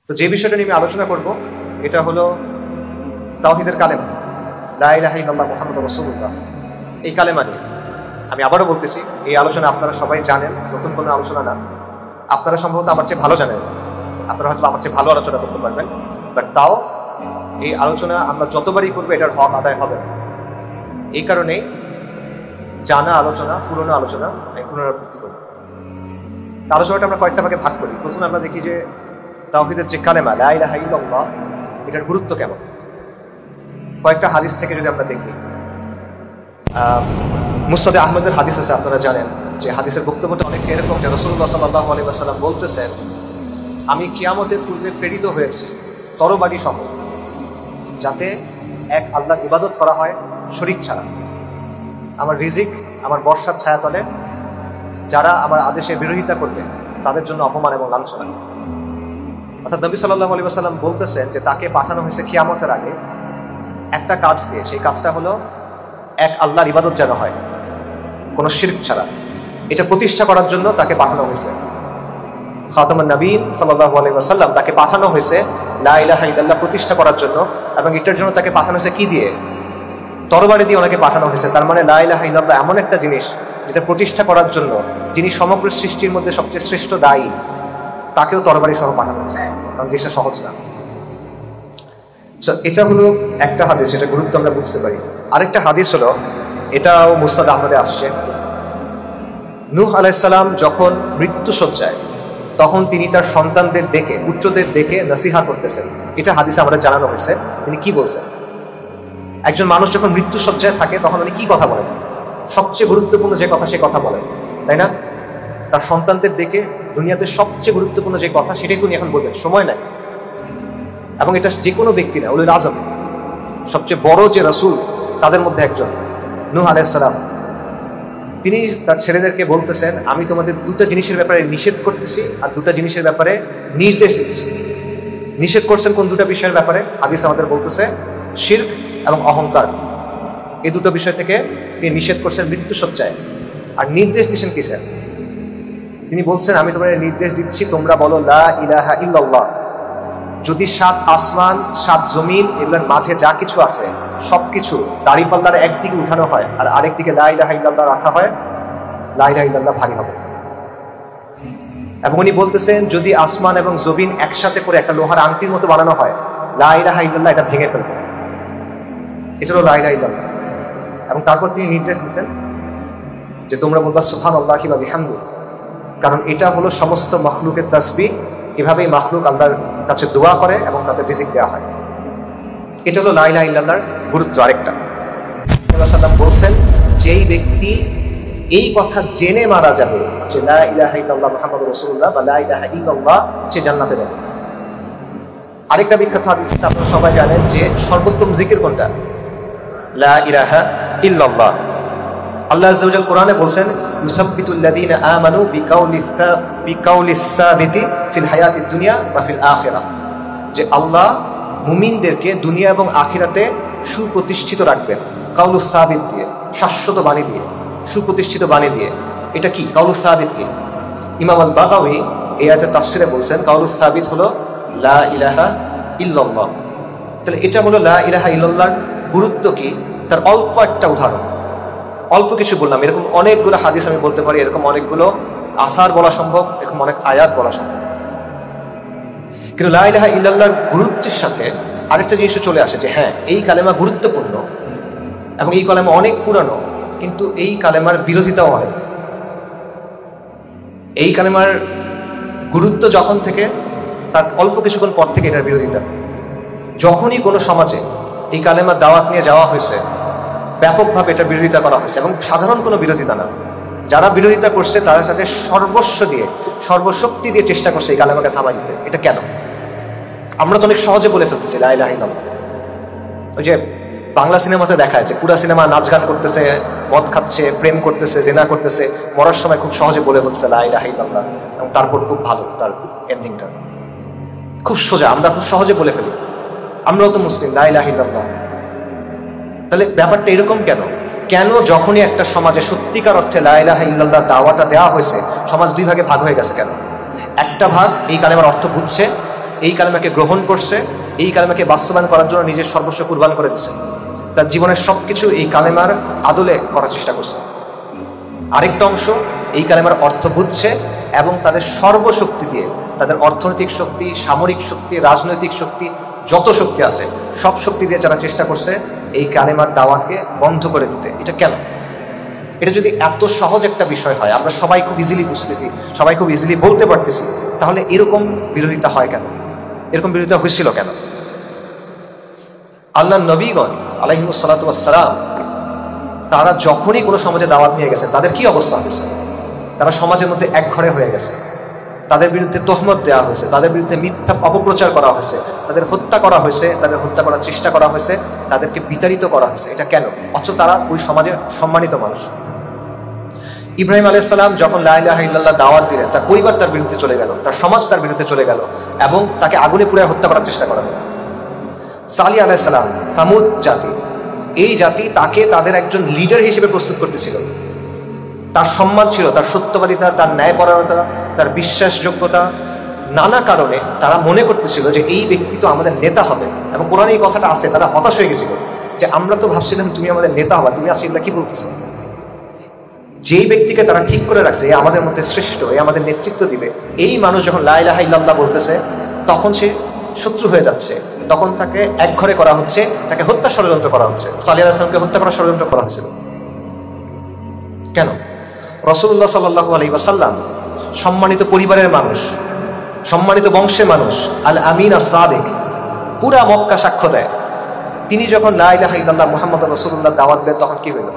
তো যে বিষয়টা নিয়ে আমি আলোচনা করব এটা হলো তাওহীদের কালেমা, লা ইলাহা ইল্লাল্লাহ মুহাম্মাদুর রাসূলুল্লাহ। এই কালেমা নিয়ে আমি আবারও বলতেছি, এই আলোচনা আপনারা সবাই জানেন, নতুন কোনো আলোচনা না। আপনারা সম্ভবত আমার চেয়ে ভালো জানেন, আপনারা হয়তো আমার চেয়ে ভালো আলোচনা করতে পারবেন, বাট তাও এই আলোচনা আমরা যতবারই করবো এটার হক আদায় হবে না। এই কারণেই জানা আলোচনা, পুরনো আলোচনা আমি পুনরাবৃত্তি করব। আলোচনাটা আমরা কয়েকটা ভাগে ভাগ করি। প্রথমে আমরা দেখি যে তাওহীদের যে কালেমা লা ইলাহা ইল্লাল্লাহ, এটার গুরুত্ব কেমন। কয়েকটা হাদিস থেকে যদি আমরা দেখি, মুসনাদে আহমদের হাদিস আছে, আপনারা জানেন যে হাদিসের বক্তব্যটা অনেকটা এরকম যে রাসূলুল্লাহ সাল্লাল্লাহু আলাইহি ওয়াসাল্লাম বলতেছেন, আমি কিয়ামতের পূর্বে প্রেরিত হয়েছি তরবারি সহ, যাতে এক আল্লাহর ইবাদত করা হয় শরীক ছাড়া। আমার রিজিক আমার বর্ষার ছায়াতলে, যারা আমার আদেশের বিরোধিতা করবে তাদের জন্য অপমান এবং লাঞ্ছনা। অর্থাৎ নবী সাল্লাল্লাহু আলাইহি ওয়াসাল্লাম বলতেছেন যে তাকে পাঠানো হয়েছে কিয়ামতের আগে একটা কাজ দিয়ে। সেই কাজটা হলো এক আল্লাহর ইবাদত যেন হয় কোনো শিরক ছাড়া, এটা প্রতিষ্ঠা করার জন্য তাকে পাঠানো হয়েছে। খাতামুন নবীন সাল্লাল্লাহু আলাইহি ওয়াসাল্লাম তাকে পাঠানো হয়েছে লা ইলাহা ইল্লাল্লাহ প্রতিষ্ঠা করার জন্য, এবং এটার জন্য তাকে পাঠানো হয়েছে কি দিয়ে? তরবারি দিয়ে ওনাকে পাঠানো হয়েছে। তার মানে লা ইলাহা ইল্লাল্লাহ এমন একটা জিনিস যেটা প্রতিষ্ঠা করার জন্য যিনি সমগ্র সৃষ্টির মধ্যে সবচেয়ে শ্রেষ্ঠ দায়ী, তাকেও তরবারি সহ পাঠানো হয়েছে, কারণ জিনিসটা সহজ না। এটা হলো একটা হাদিস, এটা গুরুত্ব আমরা বুঝতে পারি। আরেকটা হাদিস হলো, এটাও মুসনাদ আহমদে আসছে, নূহ আলাইহিস সালাম যখন মৃত্যুশয্যায়, তখন তিনি তার সন্তানদের ডেকে, পুত্রদের ডেকে নসিহত করতেছেন। এটা হাদিসে আমাদের জানানো হয়েছে। তিনি কি বলছেন? একজন মানুষ যখন মৃত্যুশয্যায় থাকে তখন উনি কি কথা বলেন? সবচেয়ে গুরুত্বপূর্ণ যে কথা, সে কথা বলেন, তাই না? তার সন্তানদের ডেকে দুনিয়াতে সবচেয়ে গুরুত্বপূর্ণ যে কথা সেটাই উনি এখন বলবেন, সময় নাই। এবং এটা যে কোনো ব্যক্তি না, উলুল আযম, সবচেয়ে বড় যে রাসূল তাদের মধ্যে একজন নূহ আলাইহিস সালাম। তিনি তার ছেলেদেরকে বলতেছেন, আমি তোমাদের দুটো জিনিসের ব্যাপারে নিষেধ করতেছি আর দুটো জিনিসের ব্যাপারে নির্দেশ দিচ্ছি। নিষেধ করছেন কোন দুটো বিষয়ের ব্যাপারে? হাদিস আমাদের বলতেছে শিরক এবং অহংকার। এই দুটো বিষয় থেকে তিনি নিষেধ করছেন মৃত্যুশয্যায়। আর নির্দেশ দিচ্ছেন কিসের? তিনি বলছেন, আমি তোমাদের নির্দেশ দিচ্ছি, তোমরা বলো লা ইলাহা ইল্লাল্লাহ। যদি 7 আসমান 7 জমিন এগুলোর মাঝে যা কিছু আছে সবকিছু দাড়িপাল্লার একদিকে উঠানো হয় আর আরেকদিকে লা ইলাহা ইল্লাল্লাহ রাখা হয়, লা ইলাহা ইল্লাল্লাহ ভারী হবে। এবং উনি বলতেছেন, যদি আসমান এবং জমিন একসাথে করে একটা লোহার আংটির মতো বানানো হয়, লা ইলাহা ইল্লাল্লাহ এটা ভেঙে ফেলবে। এটা হলো লা ইলাহা ইল্লাল্লাহ। এবং তারপর তিনি নির্দেশ দিচ্ছেন যে তোমরা বলবা সুবহানাল্লাহি ওয়া বিহামদিহি, কারণ এটা হলো সমস্ত মাখলুকের তাসবিহ। এভাবেই মাখলুক আল্লাহর কাছে দোয়া করে এবং তাদের রিজিক দেওয়া হয়। এটা হলো লা ইলাহা ইল্লাল্লাহর গুরুত্ব। আরেকটা রাসূলুল্লাহ সাল্লাল্লাহু আলাইহি ওয়াসাল্লাম বলছেন, যেই ব্যক্তি এই কথা জেনে মারা যাবে যে লা ইলাহা ইল্লাল্লাহ মুহাম্মাদুর রাসূলুল্লাহ বা লা ইলাহা ইল্লাল্লাহ, সে জান্নাতে যাবে। আরেকটা বিখ্যাত হাদিস আপনারা সবাই জানেন যে সর্বোত্তম জিকির কোনটা? লা ইলাহা ইল্লাল্লাহ। আল্লাহ আযজা ওয়া জাল কোরআনে বলছেন, ইউসাব্বিতুল্লাযীনা আমানু বিকাউলিস সাবিতি ফিল হায়াতিদ দুনিয়া ওয়া ফিল আখিরাহ, যে আল্লাহ মুমিনদেরকে দুনিয়া এবং আখিরাতে সুপ্রতিষ্ঠিত রাখবেন কাউলুস সাবিত দিয়ে, শাশ্বত বাণী দিয়ে, সুপ্রতিষ্ঠিত বাণী দিয়ে। এটা কি কাউলুস সাবিত? কি? ইমাম আল বাগাওয়ী এই আয়াতের তাফসীরে বলছেন, কাউলুস সাবিত হলো লা ইলাহা ইল্লাল্লাহ। তাহলে এটা হলো লা ইলাহা ইল্লাল্লাহর গুরুত্ব কি, তার অল্প একটা উদাহরণ। অল্প কিছু বললাম, এরকম অনেকগুলো হাদিস আমি বলতে পারি, এরকম অনেকগুলো আসার বলা সম্ভব, এরকম অনেক আয়াত বলা সম্ভব। কিন্তু লা ইলাহা ইল্লাল্লাহর গুরুত্বের সাথে আরেকটা জিনিস চলে আসে যে হ্যাঁ, এই কালেমা গুরুত্বপূর্ণ এবং এই কালেমা অনেক পুরানো, কিন্তু এই কালেমার বিরোধিতাও অনেক। এই কালেমার গুরুত্ব যখন থেকে, তার অল্প কিছুক্ষণ পর থেকে এটার বিরোধিতা। যখনই কোনো সমাজে এই কালেমার দাওয়াত নিয়ে যাওয়া হয়েছে, ব্যাপকভাবে এটা বিরোধিতা করা হয়েছে, এবং সাধারণ কোনো বিরোধিতা না। যারা বিরোধিতা করছে তারা সাথে সর্বস্ব দিয়ে, সর্বশক্তি দিয়ে চেষ্টা করছে এই কালেমাকে থামাই দিতে। এটা কেন? আমরা তো অনেক সহজে বলে ফেলতেছি লা ইলাহা ইল্লাল্লাহ। ওই যে বাংলা সিনেমাতে দেখায় যে পুরা সিনেমা নাচ গান করতেছে, মদ খাচ্ছে, প্রেম করতেছে, জেনা করতেছে, মরার সময় খুব সহজে বলে ফেলছে লা ইলাহা ইল্লাল্লাহ, এবং তারপর খুব ভালো তার এন্ডিংটা, খুব সোজা, আমরা খুব সহজে বলে ফেলি। আমরাও তো মুসলিম, লা ইলাহা ইল্লাল্লাহ। তাহলে ব্যাপারটা এরকম কেন? কেন যখনই একটা সমাজে সত্যিকার অর্থে লা ইলাহা ইল্লাল্লাহ দাওয়াটা দেওয়া হয়েছে, সমাজ দুই ভাগে ভাগ হয়ে গেছে কেন? একটা ভাগ এই কালেমার অর্থ বুঝছে, এই কালেমাকে গ্রহণ করছে, এই কালেমাকে বাস্তবায়ন করার জন্য নিজের সর্বস্ব কুরবান করে দিচ্ছে, তার জীবনের সব কিছু এই কালেমার আদলে করার চেষ্টা করছে। আরেকটা অংশ এই কালেমার অর্থ বুঝছে এবং তাদের সর্বশক্তি দিয়ে, তাদের অর্থনৈতিক শক্তি, সামরিক শক্তি, রাজনৈতিক শক্তি, যত শক্তি আছে সব শক্তি দিয়ে যারা চেষ্টা করছে এই কালেমার দাওয়াতকে বন্ধ করে দিতে। এটা কেন? এটা যদি এত সহজ একটা বিষয় হয়, আমরা সবাই খুব ইজিলি বুঝতেছি, সবাই খুব ইজিলি বলতে পারতেছি, তাহলে এরকম বিরোধিতা হয় কেন? এরকম বিরোধিতা হয়েছিল কেন? আল্লাহর নবীগণ আলাইহিস সালাতু ওয়াস সালাম তারা যখনই কোনো সমাজে দাওয়াত নিয়ে গেছে তাদের কি অবস্থা হয়েছে? তারা সমাজের মধ্যে একঘরে হয়ে গেছে, তাদের বিরুদ্ধে তহমত দেওয়া হয়েছে, তাদের বিরুদ্ধে মিথ্যা অপপ্রচার করা হয়েছে, তাদের হত্যা করা হয়েছে, তাদের হত্যা করার চেষ্টা করা হয়েছে, তাদেরকে বিতাড়িত করা হয়েছে। এটা কেন? অথচ তারা ওই সমাজের সম্মানিত মানুষ। ইব্রাহিম আলাইহিস সালাম যখন লা ইলাহা ইল্লাল্লাহ দাওয়াত দিলেন, তার পরিবার তার বিরুদ্ধে চলে গেল, তার সমাজ তার বিরুদ্ধে চলে গেল এবং তাকে আগুনে পুড়ে হত্যা করার চেষ্টা করা হলো। সালিহ আলাইহিস সালাম, সামুদ জাতি, এই জাতি তাকে তাদের একজন লিডার হিসেবে প্রস্তুত করতেছিল। তার সম্মান ছিল, তার সত্যবাদিতা, তার ন্যায়পরায়ণতা, তার বিশ্বাসযোগ্যতা, নানা কারণে তারা মনে করতেছিল যে এই ব্যক্তি তো আমাদের নেতা হবে। এবং কোরআনে এই কথাটা আসছে, তারা হতাশ হয়ে গেছিল যে আমরা তো ভাবছিলাম তুমি আমাদের নেতা হবা, তুমি আসলে কি বলতেছো? যেই ব্যক্তিকে তারা ঠিক করে রাখছে এ আমাদের মধ্যে শ্রেষ্ঠ, এ আমাদের নেতৃত্ব দিবে, এই মানুষ যখন লা ইলাহা ইল্লাল্লাহ বলতেছে তখন সে শত্রু হয়ে যাচ্ছে, তখন তাকে একঘরে করা হচ্ছে, তাকে হত্যা ষড়যন্ত্র করা হচ্ছে। সালিহ আলাইহিস সালামকে হত্যা করার ষড়যন্ত্র করা হয়েছিল কেন? রাসূলুল্লাহ সাল্লাল্লাহু আলাইহি ওয়াসাল্লাম সম্মানিত পরিবারের মানুষ, সম্মানিত বংশের মানুষ, আল আমিন আস-সাদিক, পুরা মক্কা সাক্ষ্য দেয়। তিনি যখন লা ইলাহা ইল্লাল্লাহ মুহাম্মাদুর রাসূলুল্লাহ দাওয়াত দিলেন তখন কি হইল?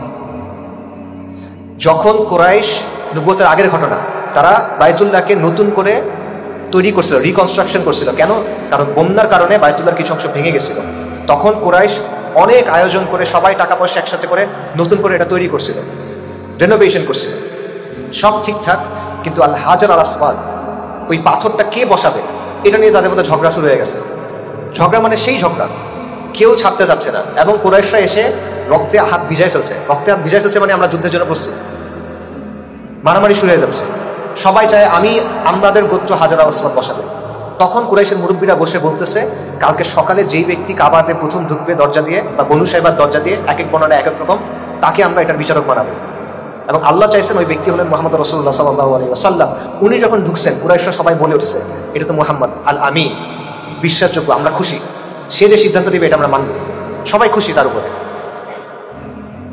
যখন কুরাইশ, নবুয়তের আগের ঘটনা, তারা বাইতুল্লাহকে নতুন করে তৈরি করছিল, রিকনস্ট্রাকশন করছিল। কেন? কারণ বন্যার কারণে বাইতুল্লাহর কিছু অংশ ভেঙে গেছিল। তখন কুরাইশ অনেক আয়োজন করে সবাই টাকা পয়সা একসাথে করে নতুন করে এটা তৈরি করছিল, রেনোভেশন করছিল, সব ঠিকঠাক। কিন্তু আল হাজার আল আসওয়াদ, ওই পাথরটা কে বসাবে এটা নিয়ে তাদের মধ্যে ঝগড়া শুরু হয়ে গেছে। ঝগড়া মানে সেই ঝগড়া, কেউ ছাড়তে যাচ্ছে না। এবং কুরাইশরা এসে রক্তে হাত ভিজায় ফেলছে। রক্তে হাত ভিজায় ফেলছে মানে আমরা যুদ্ধের জন্য প্রস্তুত। মারামারি শুরু হয়ে যাচ্ছে, সবাই চায় আমাদের গোত্র হাজার আল আসওয়াদ বসাবে। তখন কুরাইশের মুরব্বীরা বসে বলতেছে, কালকে সকালে যেই ব্যক্তি কাবাতে প্রথম ঢুকবে দরজা দিয়ে, বা বনু সাইবার দরজা দিয়ে, এক এক বর্ণনা এক এক রকম, তাকে আমরা এটার বিচারক বানাবো। এবং আল্লাহ চাইছেন ওই ব্যক্তি হলেন মুহাম্মদ রাসূলুল্লাহ সাল্লাল্লাহু আলাইহি ওয়াসাল্লাম। উনি যখন ঢুকছেন কুরাইশরা সবাই বলে উঠছে, এটা তো মুহাম্মদ আল আমিন, বিশ্বাসযোগ্য, আমরা খুশি, সে যে সিদ্ধান্ত দিবে এটা আমরা মানব। সবাই খুশি তার উপরে।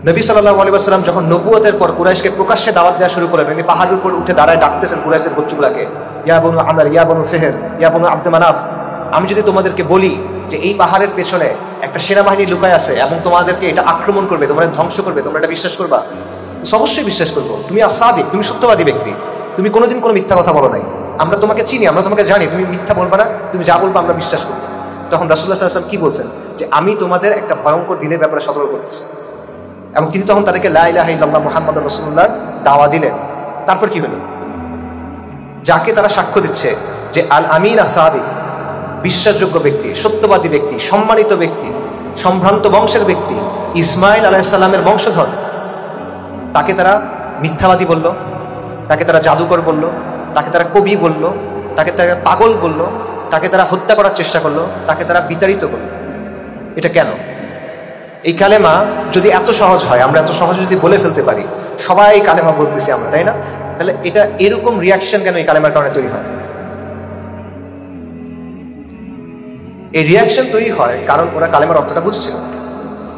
নবী সাল্লাল্লাহু আলাইহি ওয়াসাল্লাম যখন নবুয়তের পর কুরাইশকে প্রকাশ্যে দাওয়াত দেওয়া শুরু করলেন, তিনি পাহাড়ের উপর উঠে দাঁড়ায় ডাকতেছেন কুরাইশের গোত্রগুলোকে, ইয়া বনু আমর, ইয়া বনু ফিহর, ইয়া বনু আব্দ মানাফ, আমি যদি তোমাদেরকে বলি যে এই পাহাড়ের পেছনে একটা সেনাবাহিনী লুকায় আছে এবং তোমাদেরকে এটা আক্রমণ করবে, তোমাদের ধ্বংস করবে, তোমরা এটা বিশ্বাস করবা? অবশ্যই বিশ্বাস করবো। তুমি আসাদিক, তুমি সত্যবাদী ব্যক্তি, তুমি কোনোদিন কোনো মিথ্যা কথা বলো নাই, আমরা তোমাকে চিনি, আমরা তোমাকে জানি, তুমি মিথ্যা বলবা না, তুমি যা বলবা আমরা বিশ্বাস করবো। তখন রাসূলুল্লাহ সাল্লাল্লাহু আলাইহি ওয়াসাল্লাম কি বলছেন? যে আমি তোমাদের একটা ভয়ঙ্কর দিনের ব্যাপারে সতর্ক করতেছি। এবং তিনি তখন তাদেরকে লা ইলাহা ইল্লাল্লাহ মুহাম্মাদুর রাসূলুল্লাহর দাওয়া দিলেন। তারপর কি হলো? যাকে তারা সাক্ষ্য দিচ্ছে যে আল আমিন আস-সাদিক, বিশ্বাসযোগ্য ব্যক্তি, সত্যবাদী ব্যক্তি, সম্মানিত ব্যক্তি, সম্ভ্রান্ত বংশের ব্যক্তি, ইসমাইল আলাইহিস সালামের বংশধর, তাকে তারা মিথ্যাবাদী বলল, তাকে তারা জাদুকর বলল, তাকে তারা কবি বলল, তাকে তারা পাগল বলল, তাকে তারা হত্যা করার চেষ্টা করলো, তাকে তারা বিতাড়িত করল। এটা কেন? এই কালেমা যদি এত সহজ হয়, আমরা এত সহজে যদি বলে ফেলতে পারি, সবাই কালেমা বলতেছি আমরা, তাই না? তাহলে এটা এরকম রিয়াকশন কেন এই কালেমার কারণে তৈরি হয়? এই রিয়াকশন তৈরি হয় কারণ ওরা কালেমার অর্থটা বুঝছিল।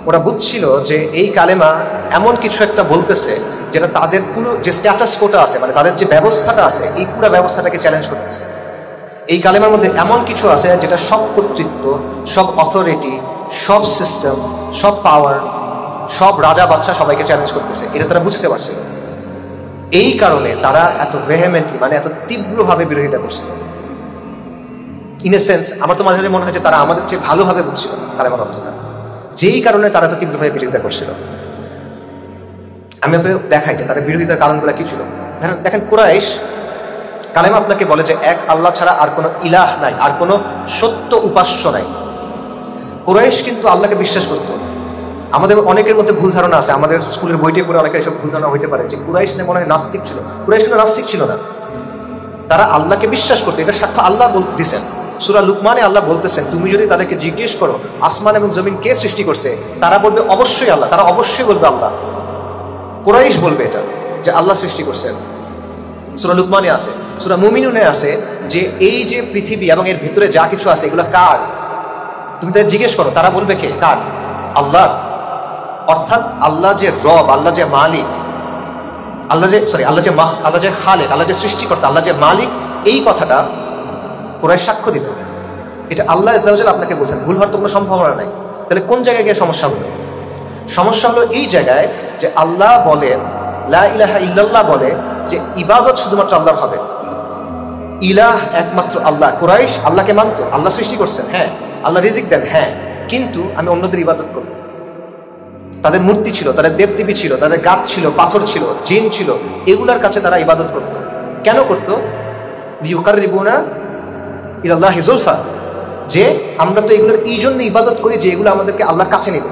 ওরা বুঝছিল যে এই কালেমা এমন কিছু একটা বলতেছে যেটা তাদের পুরো যে স্ট্যাটাস কোটা আছে, মানে তাদের যে ব্যবস্থাটা আছে, এই পুরো ব্যবস্থাটাকে চ্যালেঞ্জ করতেছে। এই কালেমার মধ্যে এমন কিছু আছে যেটা সব কর্তৃত্ব, সব অথরিটি, সব সিস্টেম, সব পাওয়ার, সব রাজা বাদশা সবাইকে চ্যালেঞ্জ করতেছে। এটা তারা বুঝতে পারছিল। এই কারণে তারা এত ভেহেমেন্টলি, মানে এত তীব্রভাবে বিরোধিতা করছিল। ইন এ সেন্স আমার তো মাঝে মাঝে মনে হয় যে তারা আমাদের চেয়ে ভালোভাবে বুঝছিল কালেমার অর্থটা, যেই কারণে তারা এত তীব্রভাবে বিরোধিতা করছিল। আমি আপনাকে দেখাই যে তারা বিরোধিতার কারণগুলো কি ছিল। দেখেন, কুরাইশ কালেমা আপনাকে বলে যে এক আল্লাহ ছাড়া আর কোনো ইলাহ নাই, আর কোনো সত্য উপাস্য নাই। কুরাইশ কিন্তু আল্লাহকে বিশ্বাস করত। আমাদের অনেকের মধ্যে ভুল ধারণা আছে, আমাদের স্কুলের বইটে পড়ে অনেকের এসব ভুল ধারণা হইতে পারে যে কুরাইশ মনে হয় নাস্তিক ছিল। কুরাইশ কিন্তু নাস্তিক ছিল না, তারা আল্লাহকে বিশ্বাস করতো। এটা সাক্ষ্য আল্লাহ দিছেন সূরা লুকমানে আল্লাহ বলতেছেন, তুমি যদি তাদেরকে জিজ্ঞেস করো আসমান এবং জমিন কে সৃষ্টি করছে, তারা বলবে অবশ্যই আল্লাহ, তারা অবশ্যই বলবে আল্লাহ। কুরাইশ বলবে এটা, যে আল্লাহ সৃষ্টি করছেন। সূরা লুকমানে আছে, সূরা মুমিনুনে আছে যে এই যে পৃথিবী এবং এর ভিতরে যা কিছু আছে এগুলো কার? তুমি তাদের জিজ্ঞেস করো, তারা বলবে কে? কার? আল্লাহ। অর্থাৎ আল্লাহ যে রব, আল্লাহ যে মালিক, আল্লাহ যে খালেক, আল্লাহ যে সৃষ্টিকর্তা, আল্লাহ যে মালিক, এই কথাটা কুরাইশ সাক্ষ্য দিত। এটা আল্লাহ আযজা ওয়া জাল্লা আপনাকে বলছেন, ভুল হওয়ার তো কোনো সম্ভাবনা নাই। তাহলে কোন জায়গায় গিয়ে সমস্যা হলো? সমস্যা হলো এই জায়গায় যে আল্লাহ বলে, লা ইলাহা ইল্লাল্লাহ বলে যে ইবাদত শুধুমাত্র আল্লাহর হবে, ইলাহ একমাত্র আল্লাহ। কুরাইশ আল্লাহকে মানত, আল্লাহ সৃষ্টি করছেন, হ্যাঁ, আল্লাহ রিজিক দেন, হ্যাঁ, কিন্তু আমি অন্যদের ইবাদত করব। তাদের মূর্তি ছিল, তাদের দেবদেবী ছিল, তাদের গাছ ছিল, পাথর ছিল, জিন ছিল, এগুলার কাছে তারা ইবাদত করত। কেন করত? লিয়ুকাররিবুনা ইলাল্লাহি যুলফা, যে আমরা তো এগুলোর এই জন্য ইবাদত করি যে এগুলো আমাদেরকে আল্লাহর কাছে নেবে।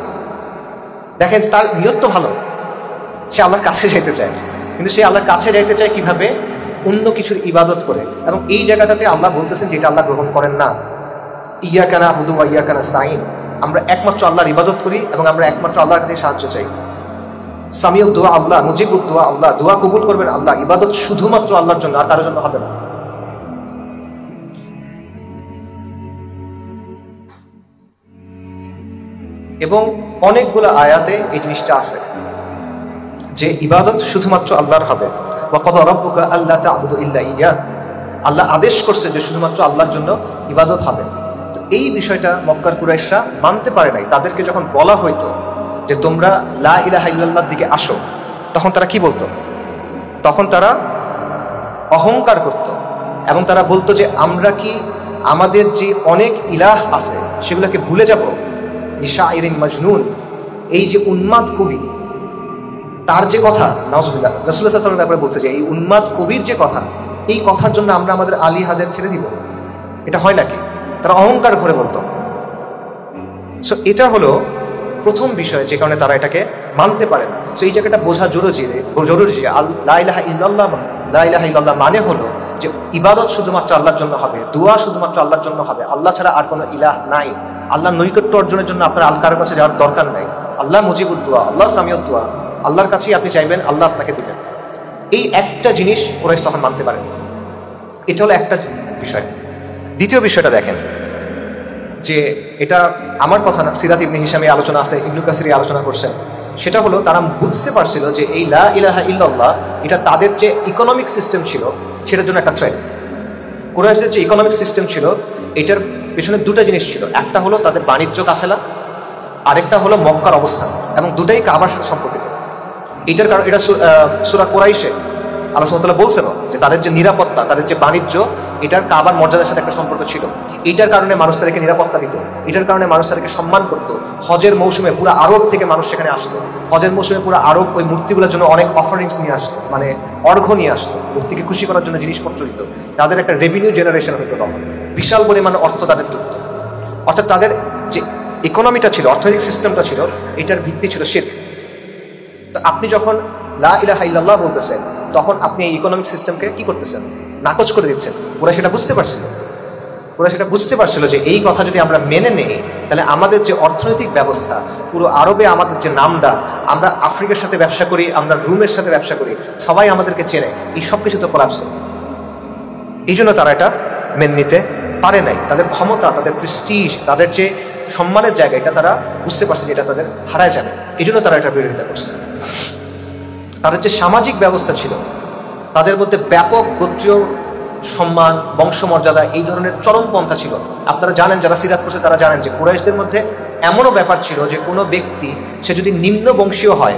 দেখেন তার নিয়ত তো ভালো, সে আল্লাহর কাছে যাইতে চায়, কিন্তু সে আল্লাহর কাছে যাইতে চায় কিভাবে? অন্য কিছুর ইবাদত করে। এবং এই জায়গাটাতে আল্লাহ বলতেছেন যেটা আল্লাহ গ্রহণ করেন না, ইয়াকা না'বুদু ওয়া ইয়াকা নাস্তাঈন, আমরা একমাত্র আল্লাহর ইবাদত করি এবং আমরা একমাত্র আল্লাহর কাছে সাহায্য চাই। সামিউদ দোয়া আল্লাহ, মুজিবুদ দোয়া আল্লাহ, দোয়া কবুল করবেন আল্লাহ, ইবাদত শুধুমাত্র আল্লাহর জন্য, আর কারোর জন্য হবে না। এবং অনেকগুলো আয়াতে এই জিনিসটা আছে যে ইবাদত শুধুমাত্র আল্লাহর হবে। ওয়া ক্বাদা রাব্বুকা আল্লা তা'বুদু ইল্লা ইয়্যা, আল্লাহ আদেশ করছে যে শুধুমাত্র আল্লাহর জন্য ইবাদত হবে। তো এই বিষয়টা মক্কার কুরাইশরা মানতে পারে নাই। তাদেরকে যখন বলা হইতো যে তোমরা লা ইলাহা ইল্লাল্লাহর দিকে আসো, তখন তারা কি বলতো? তখন তারা অহংকার করত এবং তারা বলতো যে আমরা কি আমাদের যে অনেক ইলাহ আছে সেগুলোকে ভুলে যাব? লিশাইরিন মাজনুন, এই যে উন্মাদ কবি, তার যে কথা, নাউজুবিল্লাহ, রাসূলুল্লাহ সাল্লাল্লাহু আলাইহি ওয়াসাল্লাম ব্যাপারে বলছে যে এই উন্মাদ কবির যে কথা, এই কথার জন্য আমরা আমাদের আলিহাদের ছেড়ে দিব? এটা হয় নাকি? তারা অহংকার করে বলতো। সো এটা হলো প্রথম বিষয় যে কারণে তারা এটাকে মানতে পারে না। সো এই জায়গাটা বোঝা জরুরি যে লা ইলাহা ইল্লাল্লাহ মানে হলো যে ইবাদত শুধুমাত্র আল্লাহর জন্য হবে, দোয়া শুধুমাত্র আল্লাহর জন্য হবে, আল্লাহ ছাড়া আর কোনো ইলাহ নাই। আল্লাহর নৈকট্য অর্জনের জন্য আপনার আর কারোর কাছে যাওয়ার দরকার নাই। আল্লাহ মুজিবুদ দোয়া, আল্লাহ সামিউদ দোয়া, আল্লাহর কাছেই আপনি চাইবেন, আল্লাহ আপনাকে দিবেন। এই একটা জিনিস কুরাইশ তখন মানতে পারেন। এটা হলো একটা বিষয়। দ্বিতীয় বিষয়টা দেখেন, যে এটা আমার কথা না, সিরাত ইবনে হিশামে আলোচনা আছে, ইবনে কাসির আলোচনা করছেন। সেটা হলো তারা বুঝতে পারছিল যে এই লা ইলাহা ইল্লাল্লাহ এটা তাদের যে ইকোনমিক সিস্টেম ছিল সেটার জন্য একটা থ্রেট। কুরাইশদের যে ইকোনমিক সিস্টেম ছিল এটার পেছনে দুটা জিনিস ছিল। একটা হলো তাদের বাণিজ্য কাফেলা, আরেকটা হলো মক্কার অবস্থান, এবং দুটাই কাবার সাথে সম্পর্কিত। এটার কারণ এটা সূরা কুরাইশে আল্লাহ সুবহানাহু ওয়া তাআলা বলছেন যে তাদের যে নিরাপত্তা, তাদের যে বাণিজ্য, এটার কাবার মর্যাদার সাথে একটা সম্পর্ক ছিল। এইটার কারণে মানুষ তাদেরকে নিরাপত্তা দিত, এটার কারণে মানুষ তাদেরকে সম্মান করত। হজের মৌসুমে পুরো আরব থেকে মানুষ সেখানে আসতো। হজের মৌসুমে পুরো আরব ওই মূর্তিগুলোর জন্য অনেক অফারিংস নিয়ে আসতো, মানে অর্ঘ্য নিয়ে আসতো, মূর্তিকে খুশি করার জন্য জিনিসপত্র দিত। তাদের একটা রেভিনিউ জেনারেশন হতো তখন, বিশাল পরিমাণ অর্থ তাদের ঢুকতো। অর্থাৎ তাদের যে ইকোনমিটা ছিল, অর্থনৈতিক সিস্টেমটা ছিল, এটার ভিত্তি ছিল শিরক। তো আপনি যখন লা ইলাহা ইল্লাল্লাহ বলতেছেন, তখন আপনি এই ইকোনমিক সিস্টেমকে কি করতেছেন? নাকচ করে দিচ্ছেন। ওরা সেটা বুঝতে পারছিল যে এই কথা যদি আমরা মেনে নেই, তাহলে আমাদের যে অর্থনৈতিক ব্যবস্থা, পুরো আরবে আমাদের যে নামটা, আমরা আফ্রিকার সাথে ব্যবসা করি, আমরা রুমের সাথে ব্যবসা করি, সবাই আমাদেরকে চেনে, এই সব কিছু তো কোলাপস করে। এই জন্য তারা এটা মেনে নিতে পারে নাই। তাদের ক্ষমতা, তাদের প্রেস্টিজ, তাদের যে সম্মানের জায়গা, এটা তারা বুঝতে পারছে যে এটা তাদের হারায় যাবে। এই জন্য তারা এটা বিরোধিতা করছে। তাদের যে সামাজিক ব্যবস্থা ছিল, তাদের মধ্যে ব্যাপক গোত্রীয় সম্মান, বংশমর্যাদা, এই ধরনের চরমপন্থা ছিল। আপনারা জানেন, যারা সিরাত পড়ছে তারা জানেন যে কুরাইশদের মধ্যে এমনও ব্যাপার ছিল যে কোনো ব্যক্তি সে যদি নিম্ন বংশীয় হয়,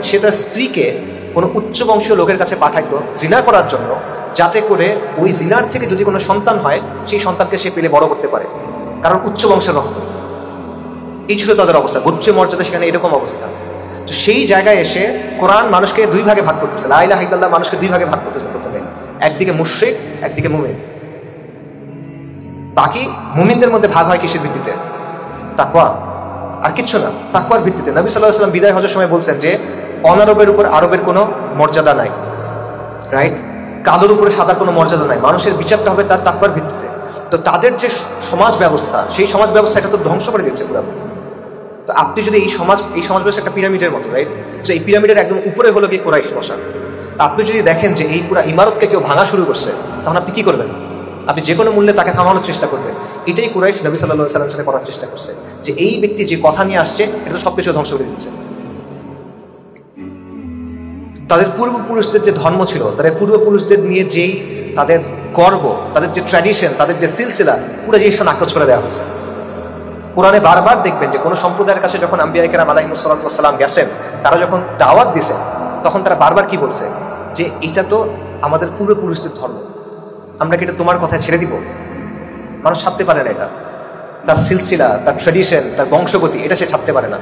সে তার স্ত্রীকে কোনো উচ্চ বংশীয় লোকের কাছে পাঠাইতো জিনা করার জন্য, যাতে করে ওই জিনার থেকে যদি কোনো সন্তান হয়, সেই সন্তানকে সে পেলে বড় করতে পারে, কারণ উচ্চ বংশের রক্ত। এই ছিল তাদের অবস্থা, গোত্রীয় মর্যাদা সেখানে এরকম অবস্থা। তো সেই জায়গায় এসে কোরআন মানুষকে দুই ভাগে ভাগ করতেছে, লা ইলাহা ইল্লাল্লাহ মানুষকে দুই ভাগে ভাগ করতেছে। প্রথমে একদিকে মুশরিক, একদিকে মুমিন। বাকি মুমিনদের মধ্যে ভাগ হয় কিসের ভিত্তিতে? তাকওয়া, আর কিচ্ছু না, তাকওয়ার ভিত্তিতে। নবী সাল্লাল্লাহু আলাইহি ওয়াসাল্লাম বিদায় হজের সময় বলছেন যে অনারবের উপর আরবের কোনো মর্যাদা নাই, রাইট? কালোর উপরে সাদার কোনো মর্যাদা নাই, মানুষের বিচারটা হবে তার তাকওয়ার ভিত্তিতে। তো তাদের যে সমাজ ব্যবস্থা, সেই সমাজ ব্যবস্থা এটা তো ধ্বংস করে দিচ্ছে পুরো। তো আপনি যদি এই সমাজ ব্যবস্থা একটা পিরামিডের মতো, রাইট? তো এই পিরামিডের একদম উপরে হলো কি কুরাইশ বসা। আপনি যদি দেখেন যে এই পুরো ইমারতকে কেউ ভাঙা শুরু করছে, তখন আপনি কি করবেন? আপনি যে কোনো মূল্যে তাকে থামানোর চেষ্টা করবেন। এটাই কুরাইশ নবী সাল্লাল্লাহু আলাইহি ওয়াসাল্লামের সাথে করার চেষ্টা করছে, যে এই ব্যক্তি যে কথা নিয়ে আসছে এটা তো সবকিছু ধ্বংস করে দিচ্ছে। তাদের পূর্বপুরুষদের যে ধর্ম ছিল, তাদের পূর্বপুরুষদের নিয়ে যেই তাদের গর্ব, তাদের যে ট্র্যাডিশন, তাদের যে সিলসিলা, পুরো জিনিসটা নাকচ করে দেওয়া হয়েছে। কোরআনে বারবার দেখবেন যে কোনো সম্প্রদায়ের কাছে যখন আম্বিয়া কেরাম আলাইহিস সালাতু ওয়াস সালাম গেছেন, তারা যখন দাওয়াত দিয়েছেন, তখন তারা বারবার কি বলছে, যে এটা তো আমাদের পূর্বপুরুষদের ধর্ম, আমরা কি এটা তোমার কথায় ছেড়ে দিব? মানুষ ছাড়তে পারে না এটা, তার সিলসিলা, তার ট্র্যাডিশন, তার বংশগতি, এটা সে ছাড়তে পারে না।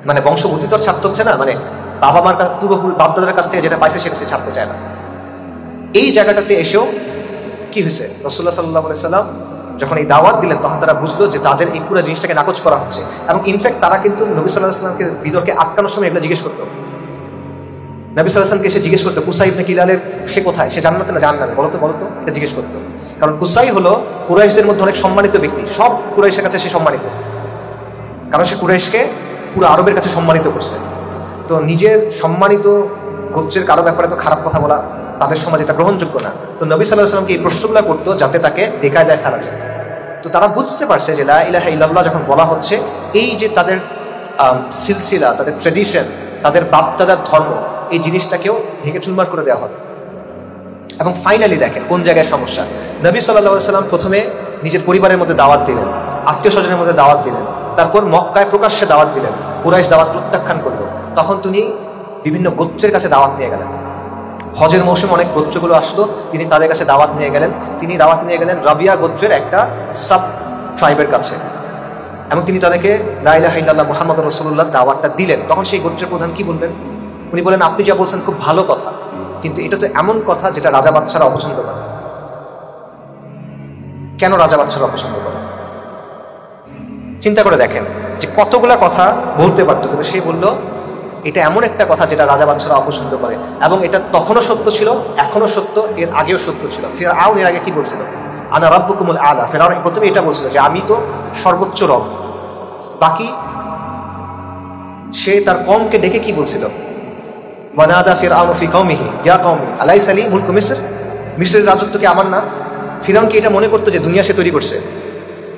মানে বংশগতি তো আর ছাড়তে হচ্ছে না, মানে বাবা মার কাছ, পূর্বপুরুষ বাপদাদার কাছ থেকে যেটা পাইছে সেটা সে ছাড়তে চায় না। এই জায়গাটাতে এসেও কি হয়েছে, রাসূলুল্লাহ সাল্লাল্লাহু আলাইহি সাল্লাম যখন এই দাওয়াত দিলেন, তখন তারা বুঝলো যে তাদের এই পুরো জিনিসটাকে নাকচ করা হচ্ছে। এবং ইনফ্যাক্ট তারা কিন্তু নবী সাল্লাল্লাহু আলাইহি সাল্লামকে বিতর্কে আটকানোর সময় এগুলো জিজ্ঞেস করতো। নবী সাল্লাল্লাহু আলাইহি সাল্লামকে এসে জিজ্ঞেস করতো, কুসাই ইবনে কিলালের সে কোথায়, সে জান্নাতে না জাহান্নামে, বলতো এটা জিজ্ঞেস করতো। কারণ কুসাই হলো কুরাইশদের মধ্যে অনেক সম্মানিত ব্যক্তি, সব কুরাইশের কাছে সে সম্মানিত, কারণ সে কুরাইশকে পুরো আরবের কাছে সম্মানিত করছে। তো নিজের সম্মানিত গোত্রের কারো ব্যাপারে তো খারাপ কথা বলা তাদের সমাজে এটা গ্রহণযোগ্য না। তো নবী সাল্লাল্লাহু আলাইহি ওয়াসাল্লামকে এই প্রশ্নগুলো করতো যাতে তাকে বেকায়দায় ফেলা যায়। তো তারা বুঝতে পারছে যে লা ইলাহা ইল্লাল্লাহ যখন বলা হচ্ছে, এই যে তাদের সিলসিলা, তাদের ট্র্যাডিশন, তাদের বাপদাদার ধর্ম, এই জিনিসটাকেও ভেঙে চুরমার করে দেওয়া হবে। এবং ফাইনালি দেখেন কোন জায়গায় সমস্যা। নবী সাল্লাল্লাহু আলাইহি ওয়াসাল্লাম প্রথমে নিজের পরিবারের মধ্যে দাওয়াত দিলেন, আত্মীয় স্বজনের মধ্যে দাওয়াত দিলেন, তারপর মক্কায় প্রকাশ্যে দাওয়াত দিলেন, কুরাইশ দাওয়াত প্রত্যাখ্যান করলো। তখন তিনি বিভিন্ন গোত্রের কাছে দাওয়াত নিয়ে গেলেন। হজের মৌসুমে অনেক গোত্রগুলো আসতো, তিনি তাদের কাছে দাওয়াত নিয়ে গেলেন। তিনি দাওয়াত নিয়ে গেলেন রাবিয়া গোত্রের একটা সাব ট্রাইবের কাছে, এবং তিনি তাদেরকে লা ইলাহা ইল্লাল্লাহ মুহাম্মাদুর রাসূলুল্লাহ দাওয়াতটা দিলেন। তখন সেই গোত্রের প্রধান কি বলবেন? উনি বলেন, আপনি যা বলছেন খুব ভালো কথা, কিন্তু এটা তো এমন কথা যেটা রাজা বাদশারা অপছন্দ করে। কেন রাজা বাদশারা অপছন্দ করে? চিন্তা করে দেখেন যে কতগুলা কথা বলতে পারতো, কিন্তু সে বলল এটা এমন একটা কথা যেটা রাজা বাদশারা অপছন্দ করে। এবং এটা তখনও সত্য ছিল, এখনো সত্য, এর আগেও সত্য ছিল। ফিরআউন এর আগে কি বলছিল? আনা রাব্বুকুমুল আলা। ফিরআউন প্রথমে এটা বলছিল যে আমি তো সর্বোচ্চ রব। বাকি সে তার কওমকে ডেকে কি বলছিল? ওয়ানাদা ফিরআউন ফি কওমিহি ইয়া কওমি আলাইসা লি মুলকু মিসর। মিসরের রাজত্ব কি আমার না? ফিরআউন কি এটা মনে করতো যে দুনিয়া সে তৈরি করছে?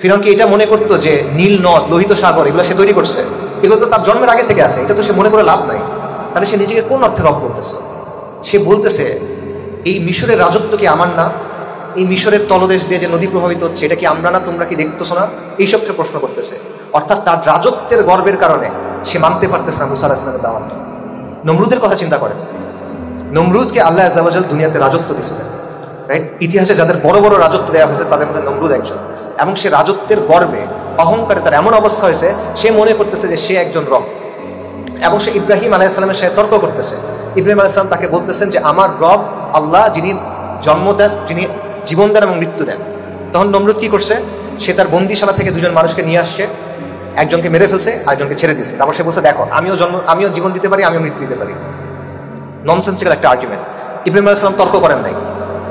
ফিরআউন কি এটা মনে করতো যে নীল নদ, লোহিত সাগর, এগুলো সে তৈরি করছে? এগুলো তো তার জন্মের আগে থেকে আছে, এটা তো সে মনে করে লাভ নাই। তাহলে সে নিজেকে কোন অর্থে রব বলতেছে? সে বলতেছে এই মিশরের রাজত্ব কি আমার না? এই মিশরের তলদেশ দিয়ে যে নদী প্রভাবিত হচ্ছে, এটা কি আমরা না? তোমরা কি দেখতেছো না? এইসব সে প্রশ্ন করতেছে। অর্থাৎ তার রাজত্বের গর্বের কারণে সে মানতে পারতেছে না মুসা আলাইহিস সালামের দাওয়াতটা। নমরুদের কথা চিন্তা করেন, নমরুদকে আল্লাহ আযজা ওয়া জাল দুনিয়াতে রাজত্ব দিয়েছিলেন, রাইট? ইতিহাসে যাদের বড় বড় রাজত্ব দেওয়া হয়েছে তাদের মধ্যে নমরুদ একজন। এবং সে রাজত্বের গর্বে, অহংকারে তার এমন অবস্থা হয়েছে, সে মনে করতেছে যে সে একজন রব। এবং সে ইব্রাহিম আলাইহিস সালামের সাথে তর্ক করতেছে। ইব্রাহিম আলাইহিস সালাম তাকে বলতেছেন যে আমার রব আল্লাহ, যিনি জন্ম দেন, যিনি জীবন দেন এবং মৃত্যু দেন। তখন নমরুদ কি করছে? সে তার বন্দিশালা থেকে দুজন মানুষকে নিয়ে আসছে, একজনকে মেরে ফেলছে, আরেকজনকে ছেড়ে দিয়েছে। তারপর সে বলছে, দেখো আমিও জীবন দিতে পারি, আমিও মৃত্যু দিতে পারি। ননসেন্সিক্যাল একটা আর্গুমেন্ট। ইব্রাহিম আলাইহিস সালাম তর্ক করেন নাই।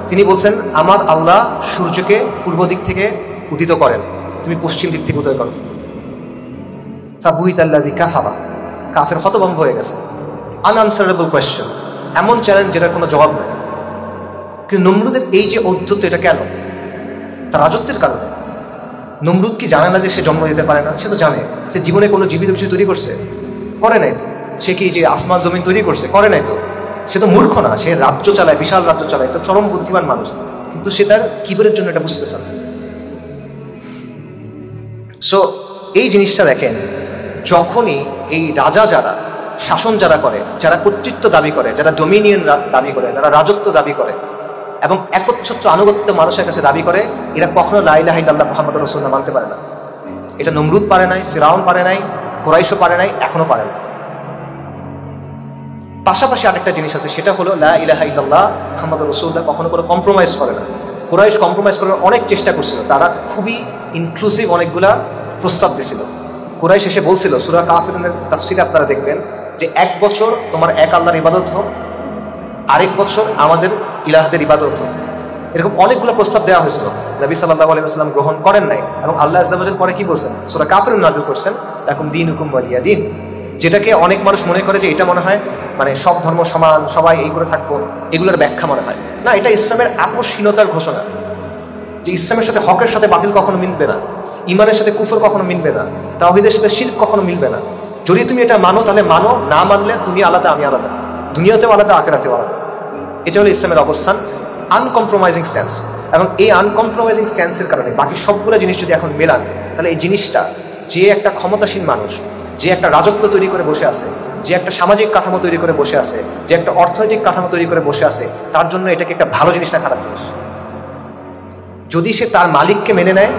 তিনি বলছেন, আমার আল্লাহ সূর্যকে পূর্ব দিক থেকে উদিত করেন, তুমি পশ্চিম দিক থেকে উদয় করো। ফাবুহিতাল্লাযী কাফারা, কাফের হতভম্ব হয়ে গেছে। আনআনসারেবল কোয়েশ্চেন, এমন চ্যালেঞ্জ যেটার কোনো জবাব নেই। কিন্তু নমরুদের এই যে ঔদ্ধত্য, এটা কেন? তার রাজত্বের কারণে। নমরুদ কি জানে না যে সে জন্ম দিতে পারে না? সে তো জানে। সে জীবনে কোনো জীবিত কিছু তৈরি করছে? করে নাই তো। সে কি যে আসমান জমিন তৈরি করছে? করে নাই তো। সে তো মূর্খ না, সে রাজ্য চালায়, বিশাল রাজ্য চালায়, তো চরম বুদ্ধিমান মানুষ। কিন্তু সে তার কিবরের জন্য এটা বুঝতেছে না। সো এই জিনিসটা দেখেন, যখনই এই রাজা যারা শাসন যারা করে, যারা কর্তৃত্ব দাবি করে, যারা ডোমিনিয়ন দাবি করে, যারা রাজত্ব দাবি করে এবং একচ্ছত্র আনুগত্য মানুষের কাছে দাবি করে, এরা কখনো লা ইলাহা ইল্লাল্লাহ মুহাম্মাদুর রাসূলুল্লাহ মানতে পারে না। এটা নমরুদ পারে নাই, ফিরআউন পারে নাই, কুরাইশও পারে নাই, এখনো পারে না। পাশাপাশি আরেকটা জিনিস আছে, সেটা হলো লা ইলাহা ইল্লাল্লাহ মুহাম্মাদুর রাসূলুল্লাহ কখনো কোনো কম্প্রোমাইজ করে না। কুরাইশ কম্প্রোমাইজ করার অনেক চেষ্টা করছিল, তারা খুবই ইনক্লুসিভ অনেকগুলা প্রস্তাব দিছিল। কুরাইশ এসে বলছিল, সূরা কাফিরুনের তাফসীরে আপনারা দেখবেন যে এক বছর তোমার এক আল্লাহর ইবাদত হোক, আরেক বছর আমাদের ইলাহদের ইবাদত হোক। এরকম অনেকগুলো প্রস্তাব দেওয়া হয়েছিল, নবী সাল্লাল্লাহু আলাইহি ওয়াসাল্লাম গ্রহণ করেন নাই। এবং আল্লাহ আযজা ওয়া জাল পরে কি বলছেন, সূরা কাফিরুন নাযিল করছেন, লাকুম দীনুকুম ওয়ালিয়া দীন। যেটাকে অনেক মানুষ মনে করে যে এটা মনে হয় মানে সব ধর্ম সমান, সবাই এই করে থাকবো, এগুলোর ব্যাখ্যা মনে হয় না। এটা ইসলামের আপোষহীনতার ঘোষণা, যে ইসলামের সাথে হকের সাথে বাতিল কখনো মিলবে না, ইমানের সাথে কুফর কখনো মিলবে না, তাওহীদের সাথে শিরক কখনো মিলবে না। যদি তুমি এটা মানো তাহলে মানো, না মানলে তুমি আলাদা আমি আলাদা, দুনিয়াতেও আলাদা আখিরাতেও আলাদা। এটা হলো ইসলামের অবস্থান, আনকম্প্রোমাইজিং স্ট্যান্স। এবং এই আনকম্প্রোমাইজিং স্ট্যান্সের কারণে বাকি সবগুলো জিনিস যদি এখন মেলান, তাহলে এই জিনিসটা, যে একটা ক্ষমতাসীন মানুষ, যে একটা রাজত্ব তৈরি করে বসে আছে, যে একটা সামাজিক কাঠামো তৈরি করে বসে আছে, যে একটা অর্থনৈতিক কাঠামো তৈরি করে বসে আছে, তার জন্য এটাকে একটা ভালো জিনিস না খারাপ জিনিস। যদি সে তার মালিককে মেনে নেয়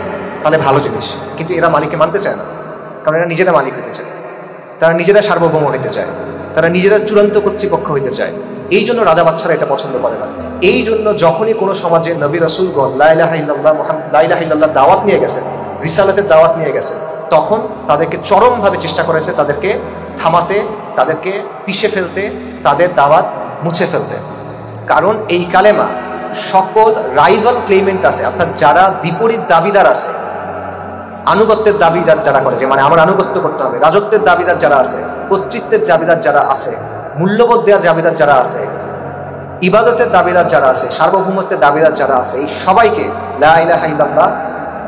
তাহলে ভালো জিনিস, কিন্তু এরা মালিককে মানতে চায় না, কারণ এরা নিজেরা মালিক হইতে চায়, তারা নিজেরা সার্বভৌম হইতে চায়, তারা নিজেরা চূড়ান্ত কর্তৃপক্ষ হইতে চায়। এই জন্য রাজা বাচ্চারা এটা পছন্দ করে না। এই জন্য যখনই কোনো সমাজে নবী রাসূলগণ লা ইলাহা ইল্লাল্লাহ মুহাম্মাদ লা ইলাহা ইল্লাল্লাহ দাওয়াত নিয়ে গেছেন, রিসালাতের দাওয়াত নিয়ে গেছেন, তখন তাদেরকে চরমভাবে চেষ্টা করেছে তাদেরকে থামাতে, তাদেরকে পিষে ফেলতে, তাদের দাওয়াত মুছে ফেলতে। কারণ এই কালেমা সকল রাইভাল ক্লেইমেন্ট আছে, অর্থাৎ যারা বিপরীত দাবিদার আছে, আনুগত্যের দাবি যারা করে, যে মানে আমার আনুগত্য করতে হবে, রাজত্বের দাবিদার যারা আছে, কর্তৃত্বের দাবিদার যারা আছে, মূল্যবোধ দেওয়ার দাবিদার যারা আছে, ইবাদতের দাবিদার যারা আছে, সার্বভৌমত্বের দাবিদার যারা আছে, এই সবাইকে লা ইলাহা ইল্লাল্লাহ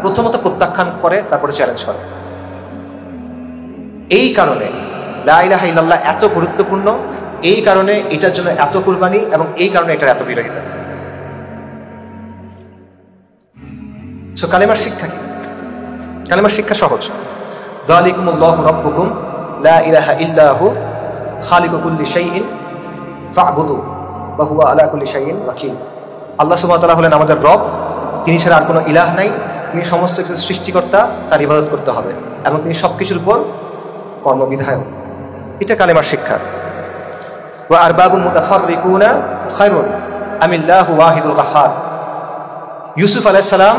প্রথমত প্রত্যাখ্যান করে, তারপরে চ্যালেঞ্জ করে। এই কারণে লা ইলাহা ইল্লাল্লাহ এত গুরুত্বপূর্ণ, এই কারণে এটার জন্য এত কুরবানি, এবং এই কারণে এটার এত বিরোধিতা। সো কালেমার শিক্ষা কি? কালেমার শিক্ষা সহজ। যালিকুমুল্লাহু রাব্বুকুম লা ইলাহা ইল্লা হু খালিকু কুল্লি শাইইন ফা'বুদু ওয়া হুয়া আলা কুল্লি শাইইন ওয়াকিল। আল্লাহ সুবহানাহু ওয়া তাআলা হলেন আমাদের রব, তিনি ছাড়া আর কোনো ইলাহ নাই, তিনি সমস্ত কিছু সৃষ্টিকর্তা, তার ইবাদত করতে হবে, এবং তিনি সবকিছুর উপর কর্মবিধায়ক। এটা কালেমার শিক্ষা। ওয়া আরবাবুন মুতাফাররিকুনা খায়রুন আমিল্লাহু ওয়াহিদুল কাহ্হার। ইউসুফ আলাইহিস সালাম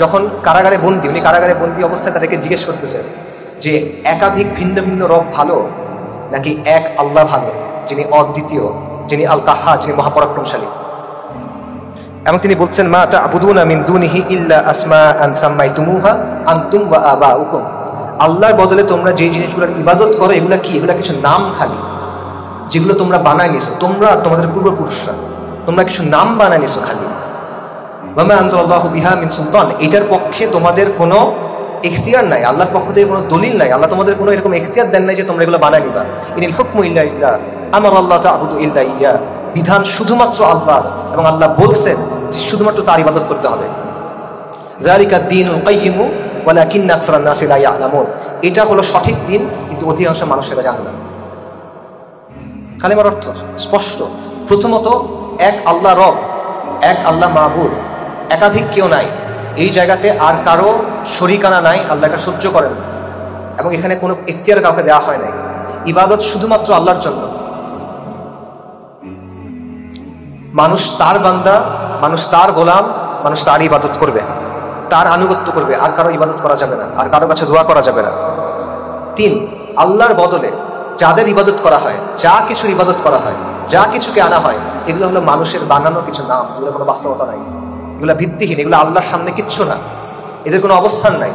যখন কারাগারে বন্দী, উনি কারাগারে বন্দী অবস্থায় তাদেরকে জিজ্ঞেস করতেছেন যে একাধিক ভিন্ন ভিন্ন রব ভালো নাকি এক আল্লাহ ভালো, যিনি অদ্বিতীয়, যিনি আল কাহ্হার, যিনি মহাপরাক্রমশালী। এবং তিনি বলছেন মা তা'বুদুনা মিন দুনিহি ইল্লা আসমাআন সাম্মাইতুমুহা আনতুম ওয়া আবাউকুম। আল্লাহর বদলে তোমরা যে জিনিসগুলোর ইবাদত করো, এগুলা কি? এগুলা কিছু নাম খালি, যেগুলো তোমরা বানায় নিছো, তোমরা আর তোমাদের পূর্বপুরুষরা, তোমরা কিছু নাম বানায় নিছো খালি। ওয়া মা আনজালাল্লাহু বিহা মিন সুলতান। এটার পক্ষে তোমাদের কোনো ইখতিয়ার নাই, আল্লাহর পক্ষ থেকে কোনো দলিল নাই, আল্লাহ তোমাদের কোনো এরকম ইখতিয়ার দেন নাই যে তোমরা এগুলো বানায় নিবা। ইনিল হুকমু ইল্লা লিল্লাহ আমারাল্লাহু তা'বুদু ইল্লা ইয়্যা। বিধান শুধুমাত্র আল্লাহ, এবং আল্লাহ বলছেন যে শুধুমাত্র তার ইবাদত করতে হবে। যালিকা দ্বীনুল কাইয়্যিমু ওয়ালাকিন্না আকসারান নাসি লা ইয়ালামুন। এটা হলো সঠিক দিন, কিন্তু অধিকাংশ মানুষেরা জানে না। কালেমার অর্থ স্পষ্ট। প্রথমত এক আল্লাহ রব, এক আল্লাহ মাবুদ, একাধিক কেউ নাই, এই জায়গাতে আর কারো শরিকানা নাই, আল্লাহ এটা সহ্য করেন, এবং এখানে কোনো ইখতিয়ার কাউকে দেওয়া হয় নাই। ইবাদত শুধুমাত্র আল্লাহর জন্য। মানুষ তার বান্দা, মানুষ তার গোলাম, মানুষ তার ইবাদত করবে, তার আনুগত্য করবে, আর কারো ইবাদত করা যাবে না, আর কারো কাছে দোয়া করা যাবে না। 3, আল্লাহর বদলে যাদের ইবাদত করা হয়, যা কিছুর ইবাদত করা হয়, যা কিছুকে আনা হয়, এগুলো হলো মানুষের বানানো কিছু নাম, এগুলো কোনো বাস্তবতা নাই, এগুলো ভিত্তিহীন, এগুলো আল্লাহর সামনে কিচ্ছু না, এদের কোনো অবস্থান নাই,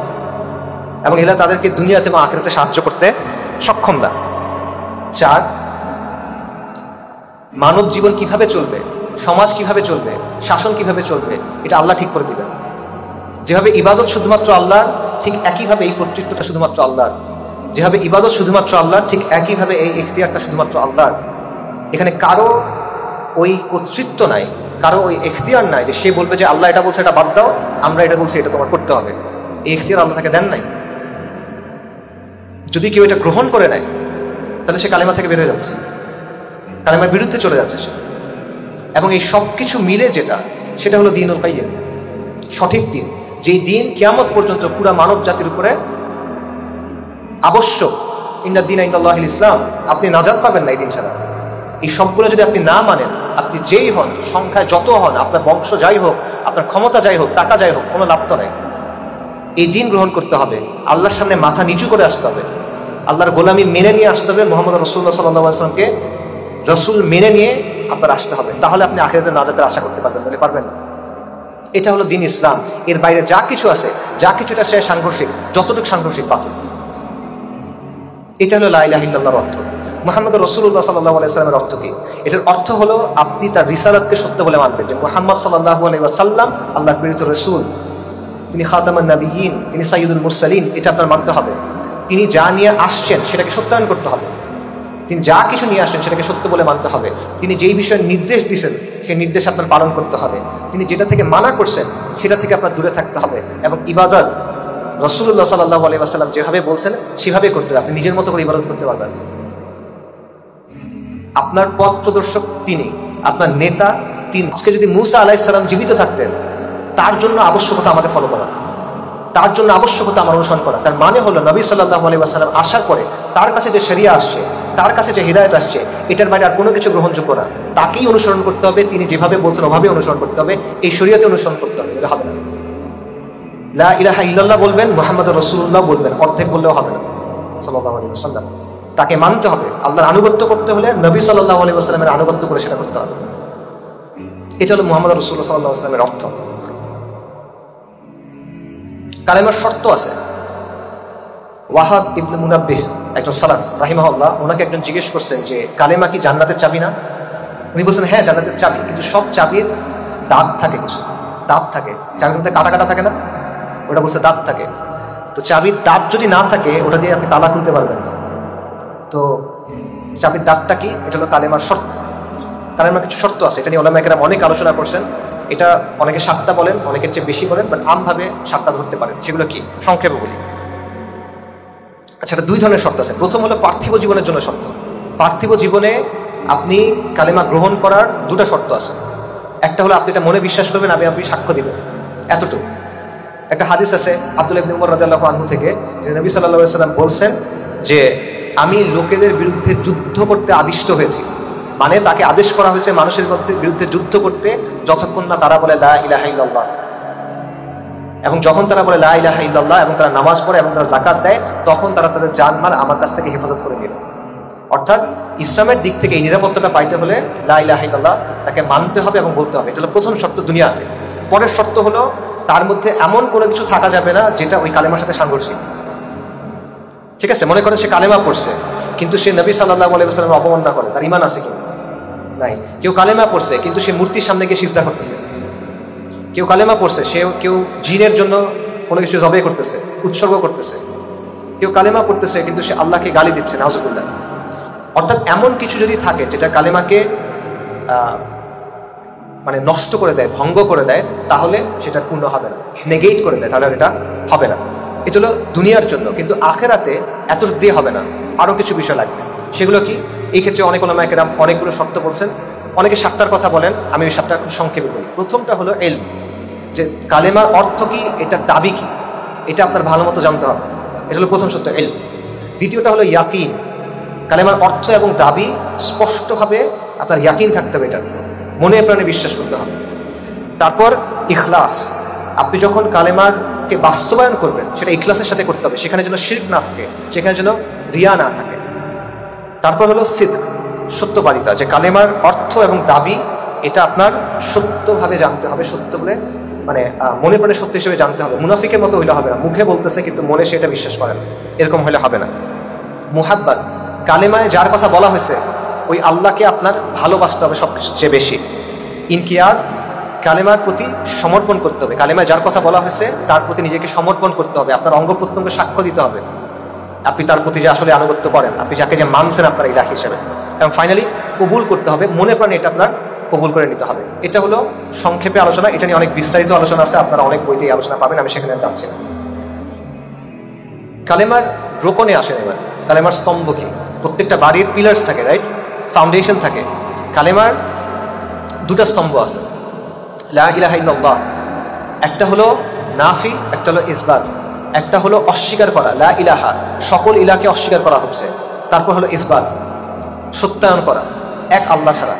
এবং এরা তাদেরকে দুনিয়াতে বা আখিরাতে সাহায্য করতে সক্ষম না। 4, মানব জীবন কিভাবে চলবে, সমাজ কিভাবে চলবে, শাসন কিভাবে চলবে, এটা আল্লাহ ঠিক করে দিবেন। যেভাবে ইবাদত শুধুমাত্র আল্লাহ, ঠিক একইভাবে এই কর্তৃত্বটা শুধুমাত্র আল্লাহর। যেভাবে ইবাদত শুধুমাত্র আল্লাহ, ঠিক একইভাবে এই ইখতিয়ারটা শুধুমাত্র আল্লাহর। এখানে কারো ওই কর্তৃত্ব নাই, কারো ওই ইখতিয়ার নাই যে সে বলবে যে আল্লাহ এটা বলছে এটা বাদ দাও, আমরা এটা বলছি এটা তোমার করতে হবে। এই ইখতিয়ার আল্লাহ তাকে দেন নাই। যদি কেউ এটা গ্রহণ করে নেয়, তাহলে সে কালেমা থেকে বের হয়ে যাচ্ছে, কালেমার বিরুদ্ধে চলে যাচ্ছে সে। এবং এই সব কিছু মিলে যেটা, সেটা হলো দ্বীনুল কাইয়্যিম, সঠিক দিন, যেই দিন কিয়ামত পর্যন্ত পুরা মানব জাতির উপরে আবশ্যক। ইন্না দ্বীনা ইনদাল্লাহিল ইসলাম। আপনি নাজাত পাবেন না এই দিন ছাড়া। এই সবগুলো যদি আপনি না মানেন, আপনি যেই হন, সংখ্যায় যত হন, আপনার বংশ যাই হোক, আপনার ক্ষমতা যাই হোক, টাকা যাই হোক, কোনো লাভ তো নাই। এই দিন গ্রহণ করতে হবে, আল্লাহর সামনে মাথা নিচু করে আসতে হবে, আল্লাহর গোলামি মেনে নিয়ে আসতে হবে, মুহাম্মদ রাসূলুল্লাহ সাল্লাল্লাহু আলাইহি ওয়াসাল্লামকে রসুল মেনে নিয়ে আপনার আসতে হবে। তাহলে আপনি আখিরাতে নাজাতের আশা করতে পারবেন, বলে পারবেন না। এটা হলো দিন ইসলাম। এর বাইরে যা কিছু আছে, যা কিছুটা সে সাংঘর্ষিক, যতটুকু সাংঘর্ষিক বাতিল। এটা হলো লা ইলাহা ইল্লাল্লাহর অর্থ। মুহাম্মদ রাসূলুল্লাহ সাল্লাল্লাহু আলাইহি ওয়াসাল্লামের অর্থ কি? এটার অর্থ হলো আপনি তার রিসালাতকে সত্য বলে মানবেন, যে মুহাম্মদ সাল্লাল্লাহু আলাইহি ওয়াসাল্লাম আল্লাহর প্রেরিত রাসূল, তিনি খাতামুন নবিয়্যিন, তিনি সাইয়্যিদুল মুরসালিন। এটা আপনার মানতে হবে। তিনি যা নিয়ে আসছেন সেটাকে সত্যায়ন করতে হবে। তিনি যা কিছু নিয়ে আসছেন সেটাকে সত্য বলে মানতে হবে। তিনি যেই বিষয়ে নির্দেশ দিয়েছেন সেই নির্দেশ আপনার পালন করতে হবে। তিনি যেটা থেকে মানা করছেন সেটা থেকে আপনার দূরে থাকতে হবে। এবং ইবাদত রাসূলুল্লাহ সাল্লাল্লাহু আলাইহি ওয়াসাল্লাম যেভাবে বলছেন সেভাবে করতে হবে। আপনি নিজের মতো করে ইবাদত করতে পারবেন। আপনার পথ প্রদর্শক তিনি, আপনার নেতা তিনি। আজকে যদি মূসা আলাইহিস সালাম জীবিত থাকতেন, তার জন্য আবশ্যকতা আমাকে ফলো করা, তার জন্য আবশ্যকতা আমার অনুসরণ করা। তার মানে হলো নবী সাল্লাল্লাহু আলাইহি ওয়াসাল্লাম আসার পরে তার কাছে যে শরিয়া আসছে, তার কাছে যে হিদায়াত আসছে, এটার বাইরে আর কোনো কিছু গ্রহণযোগ্য না। তাকেই অনুসরণ করতে হবে। তিনি যেভাবে বলছেন ওভাবেই অনুসরণ করতে হবে। এই শরিয়াতে অনুসরণ করতে হবে। এটা হবে না। লা ইলাহা ইল্লাল্লাহ বলবেন, মুহাম্মদুর রাসূলুল্লাহ বলবেন, অর্ধেক বললেও হবে না। সাল্লাল্লাহু আলাইহি ওয়াসাল্লাম তাকে মানতে হবে। আল্লাহর আনুগত্য করতে হলে নবী সাল্লাল্লাহু আলাইহি ওয়াসাল্লামের আনুগত্য করে সেটা করতে হবে। এটা হলো মুহাম্মদ রাসূলুল্লাহ সাল্লাল্লাহু আলাইহি ওয়াসাল্লামের অর্থ। কালেমার শর্ত আছে। ওয়াহাব ইবনে মুনাব্বিহ, একজন সালাফ রাহিমাহুল্লাহ, ওনাকে একজন জিজ্ঞেস করছেন যে কালেমা কি জান্নাতের চাবি না? উনি বলছেন হ্যাঁ, জান্নাতের চাবি, কিন্তু সব চাবির দাঁত থাকে, কিছু দাঁত থাকে। চাবির মধ্যে কাটা কাটা থাকে না? ওটা বলছে দাঁত থাকে। তো চাবির দাঁত যদি না থাকে, ওটা দিয়ে আপনি তালা খুলতে পারবেন না। তো চাবির দাঁতটা কি? এটা হলো কালেমার শর্ত। কালেমার কিছু শর্ত আছে। এটা নিয়ে উলামায়ে কেরাম অনেক আলোচনা করছেন। এটা অনেকে 7টা বলেন, অনেকের চেয়ে বেশি বলেন, বাট আমভাবে 7টা ধরতে পারেন। সেগুলো কি? সংক্ষেপে বলি। আচ্ছা, এটা 2 ধরনের শর্ত আছে। প্রথম হলো পার্থিব জীবনের জন্য শর্ত। পার্থিব জীবনে আপনি কালেমা গ্রহণ করার 2টা শর্ত আছে। একটা হলো আপনি এটা মনে বিশ্বাস করবেন, আপনি সাক্ষ্য দিবেন, এতটুকু। একটা হাদিস আছে আব্দুল্লাহ ইবনে উমর রাদিয়াল্লাহু আনহু থেকে, যে নবী সাল্লাল্লাহু আলাইহি ওয়াসাল্লাম বলছেন যে আমি লোকেদের বিরুদ্ধে যুদ্ধ করতে আদিষ্ট হয়েছি। মানে তাকে আদেশ করা হয়েছে মানুষের বিরুদ্ধে যুদ্ধ করতে, যতক্ষণ না তারা বলে লা ইলাহা ইল্লাল্লাহ। এবং যখন তারা বলে লা ইলাহা ইল্লাল্লাহ এবং তারা নামাজ পড়ে এবং তারা যাকাত দেয়, তখন তারা তাদের জানমাল আমার কাছ থেকে হেফাজত করে নিল। অর্থাৎ ইসলামের দিক থেকে এই নিরাপত্তাটা পাইতে হলে লা ইলাহা ইল্লাল্লাহ তাকে মানতে হবে এবং বলতে হবে। এটা হলো প্রথম শর্ত দুনিয়াতে। পরের শর্ত হলো তার মধ্যে এমন কোনো কিছু থাকা যাবে না যেটা ওই কালেমার সাথে সাংঘর্ষিক। ঠিক আছে? মনে করেন সে কালেমা পড়ছে, কিন্তু সে নবী সাল্লাল্লাহু আলাইহি ওয়াসাল্লামের অবমাননা করে, তার ঈমান আছে কি নাই? কেউ কালেমা পড়ছে কিন্তু সে মূর্তির সামনে গিয়ে সিজদা করতেছে। কেউ কালেমা পড়ছে, কেউ জিনের জন্য কোনো কিছু জবে করতেছে, উৎসর্গ করতেছে। কেউ কালেমা পড়তেছে কিন্তু সে আল্লাহকে গালি দিচ্ছে, নাউজুবিল্লাহ। অর্থাৎ এমন কিছু যদি থাকে যেটা কালেমাকে মানে নষ্ট করে দেয়, ভঙ্গ করে দেয়, তাহলে সেটা পূর্ণ হবে না। নেগেট করে দেয়, তাহলে এটা হবে না। এটা হলো দুনিয়ার জন্য। কিন্তু আখেরাতে এত দিয়ে হবে না, আরও কিছু বিষয় লাগবে। সেগুলো কি? এই ক্ষেত্রে অনেক ওলামায়ে কেরাম অনেকগুলো শর্ত বলছেন। অনেকে 7টার কথা বলেন, আমি ওই 7টা খুব সংক্ষেপে বলি। প্রথমটা হলো ইলম, যে কালেমার অর্থ কি, এটার দাবি কি, এটা আপনার ভালো মতো জানতে হবে। এটা হলো প্রথম সত্য, ইলম। দ্বিতীয়টা হলো ইয়াকিন, কালেমার অর্থ এবং দাবি স্পষ্টভাবে আপনার ইয়াকিন থাকতে হবে, এটার মনে প্রাণে বিশ্বাস করতে হবে। তারপর ইখলাস, আপনি যখন কালেমারকে বাস্তবায়ন করবেন সেটা ইখলাসের সাথে করতে হবে, সেখানে যেন শিরক না থাকে, সেখানে যেন রিয়া না থাকে। তারপর হলো সিদক, সত্যবাদিতা, যে কালেমার অর্থ এবং দাবি এটা আপনার সত্যভাবে জানতে হবে, সত্য বলে মানে মনে প্রাণে সত্য হিসেবে জানতে হবে। মুনাফিকের মতো হইলে হবে না, মুখে বলতেছে কিন্তু মনে সেটা বিশ্বাস করে না, এরকম হলে হবে না। মুহাব্বাত, কালেমায় যার কথা বলা হয়েছে ওই আল্লাহকে আপনার ভালোবাসতে হবে সবচেয়ে বেশি। ইনকিয়াদ, কালেমার প্রতি সমর্পণ করতে হবে। কালেমায় যার কথা বলা হয়েছে তার প্রতি নিজেকে সমর্পণ করতে হবে, আপনার অঙ্গ প্রত্যঙ্গ সাক্ষ্য দিতে হবে আপনি তার প্রতি যে আসলে আনুগত্য করেন, আপনি যাকে যে মানছেন আপনার ইলাহ হিসেবে। এবং ফাইনালি কবুল করতে হবে, মনে প্রাণে এটা আপনার কবুল করে নিতে হবে। এটা হলো সংক্ষেপে আলোচনা। এটা নিয়ে অনেক বিস্তারিত আলোচনা আছে, আপনারা অনেক বইতেই আলোচনা পাবেন, আমি সেখানে যাচ্ছি না। কালেমার রোকনে আসেন এবার। কালেমার স্তম্ভ কি? প্রত্যেকটা বাড়ির পিলার্স থাকে, রাইট? ফাউন্ডেশন থাকে। কালেমার 2টা স্তম্ভ আছে, লা ইলাহা ইল্লাল্লাহ। একটা হলো নাফি, একটা হলো ইসবাত। একটা হলো অস্বীকার করা, লা ইলাহা, সকল ইলাহকে অস্বীকার করা হচ্ছে। তারপর হলো ইসবাত, সত্যায়ন করা, এক আল্লাহ ছাড়া,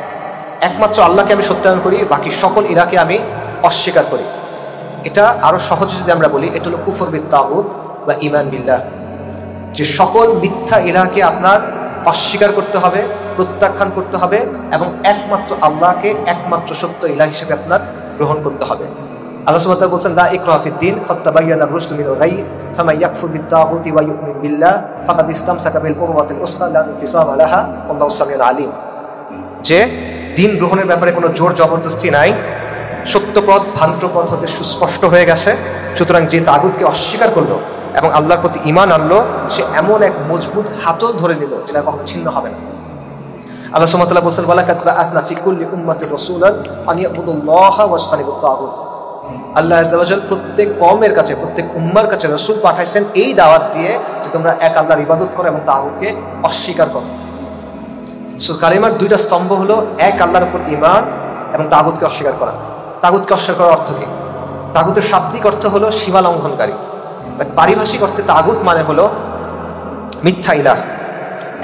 একমাত্র আল্লাহকে আমি সত্যায়ন করি, বাকি সকল ইলাহকে আমি অস্বীকার করি। এটা আরো সহজে যদি আমরা বলি, এটা হলো কুফর বিত তাগুত বা ঈমান বিল্লাহ, যে সকল মিথ্যা ইলাহকে আপনার অস্বীকার করতে হবে, প্রত্যাখ্যান করতে হবে এবং একমাত্র আল্লাহকে একমাত্র সত্য ইলাহ হিসেবে আপনার গ্রহণ করতে হবে। আল্লাহ সুবহানাহু ওয়া তাআলা বলছেন লা ইকরাহা ফিদ-দীন ক্বাদ তাবায়্যানা আর-রুশদু মিনাল গায়y ফামান ইয়াকফুর বিত-তাগুতি ওয়া ইউমিন বিল্লাহ ফাকাদ ইসতামসাকা বিল-উরওয়াতিল উসকা লা ইনফিসামা লাহা ওয়াল্লাহু সামিউন আলীম। যে দিন গ্রহণের ব্যাপারে কোনো জোর জবরদস্তি নাই, সত্যপথ ভ্রান্ত পথ হতে সুস্পষ্ট হয়ে গেছে। সুতরাং যে তাগুতকে অস্বীকার করলো এবং আল্লাহর প্রতি ঈমান আনলো, সে এমন এক মজবুত হাতল ধরে নিল যেটা কখনো ছিন্ন হবে না। আল্লাহ সুবহানাহু ওয়া তাআলা বলেন ওয়ালাকাদ বাআসনা ফি কুল্লি উম্মাতির রাসূলান আন ইয়াবুদুল্লাহা ওয়াজতানিবুত তাগুত। আল্লাহ আযজা ওয়া জাল প্রত্যেক কওমের কাছে, প্রত্যেক উম্মার কাছে রাসূল পাঠাইছেন এই দাওয়াত দিয়ে যে তোমরা এক আল্লাহর ইবাদত করো এবং তাগুতকে অস্বীকার করো। সো কালিমার দুইটা স্তম্ভ হলো এক আল্লাহর উপর ঈমান এবং তাগুতকে অস্বীকার করা। তাগুতকে অস্বীকার করার অর্থ কি? তাগুতের শাব্দিক অর্থ হলো সীমা লঙ্ঘনকারী। পারিভাষিক অর্থে তাগুত মানে হলো মিথ্যা ইলাহ,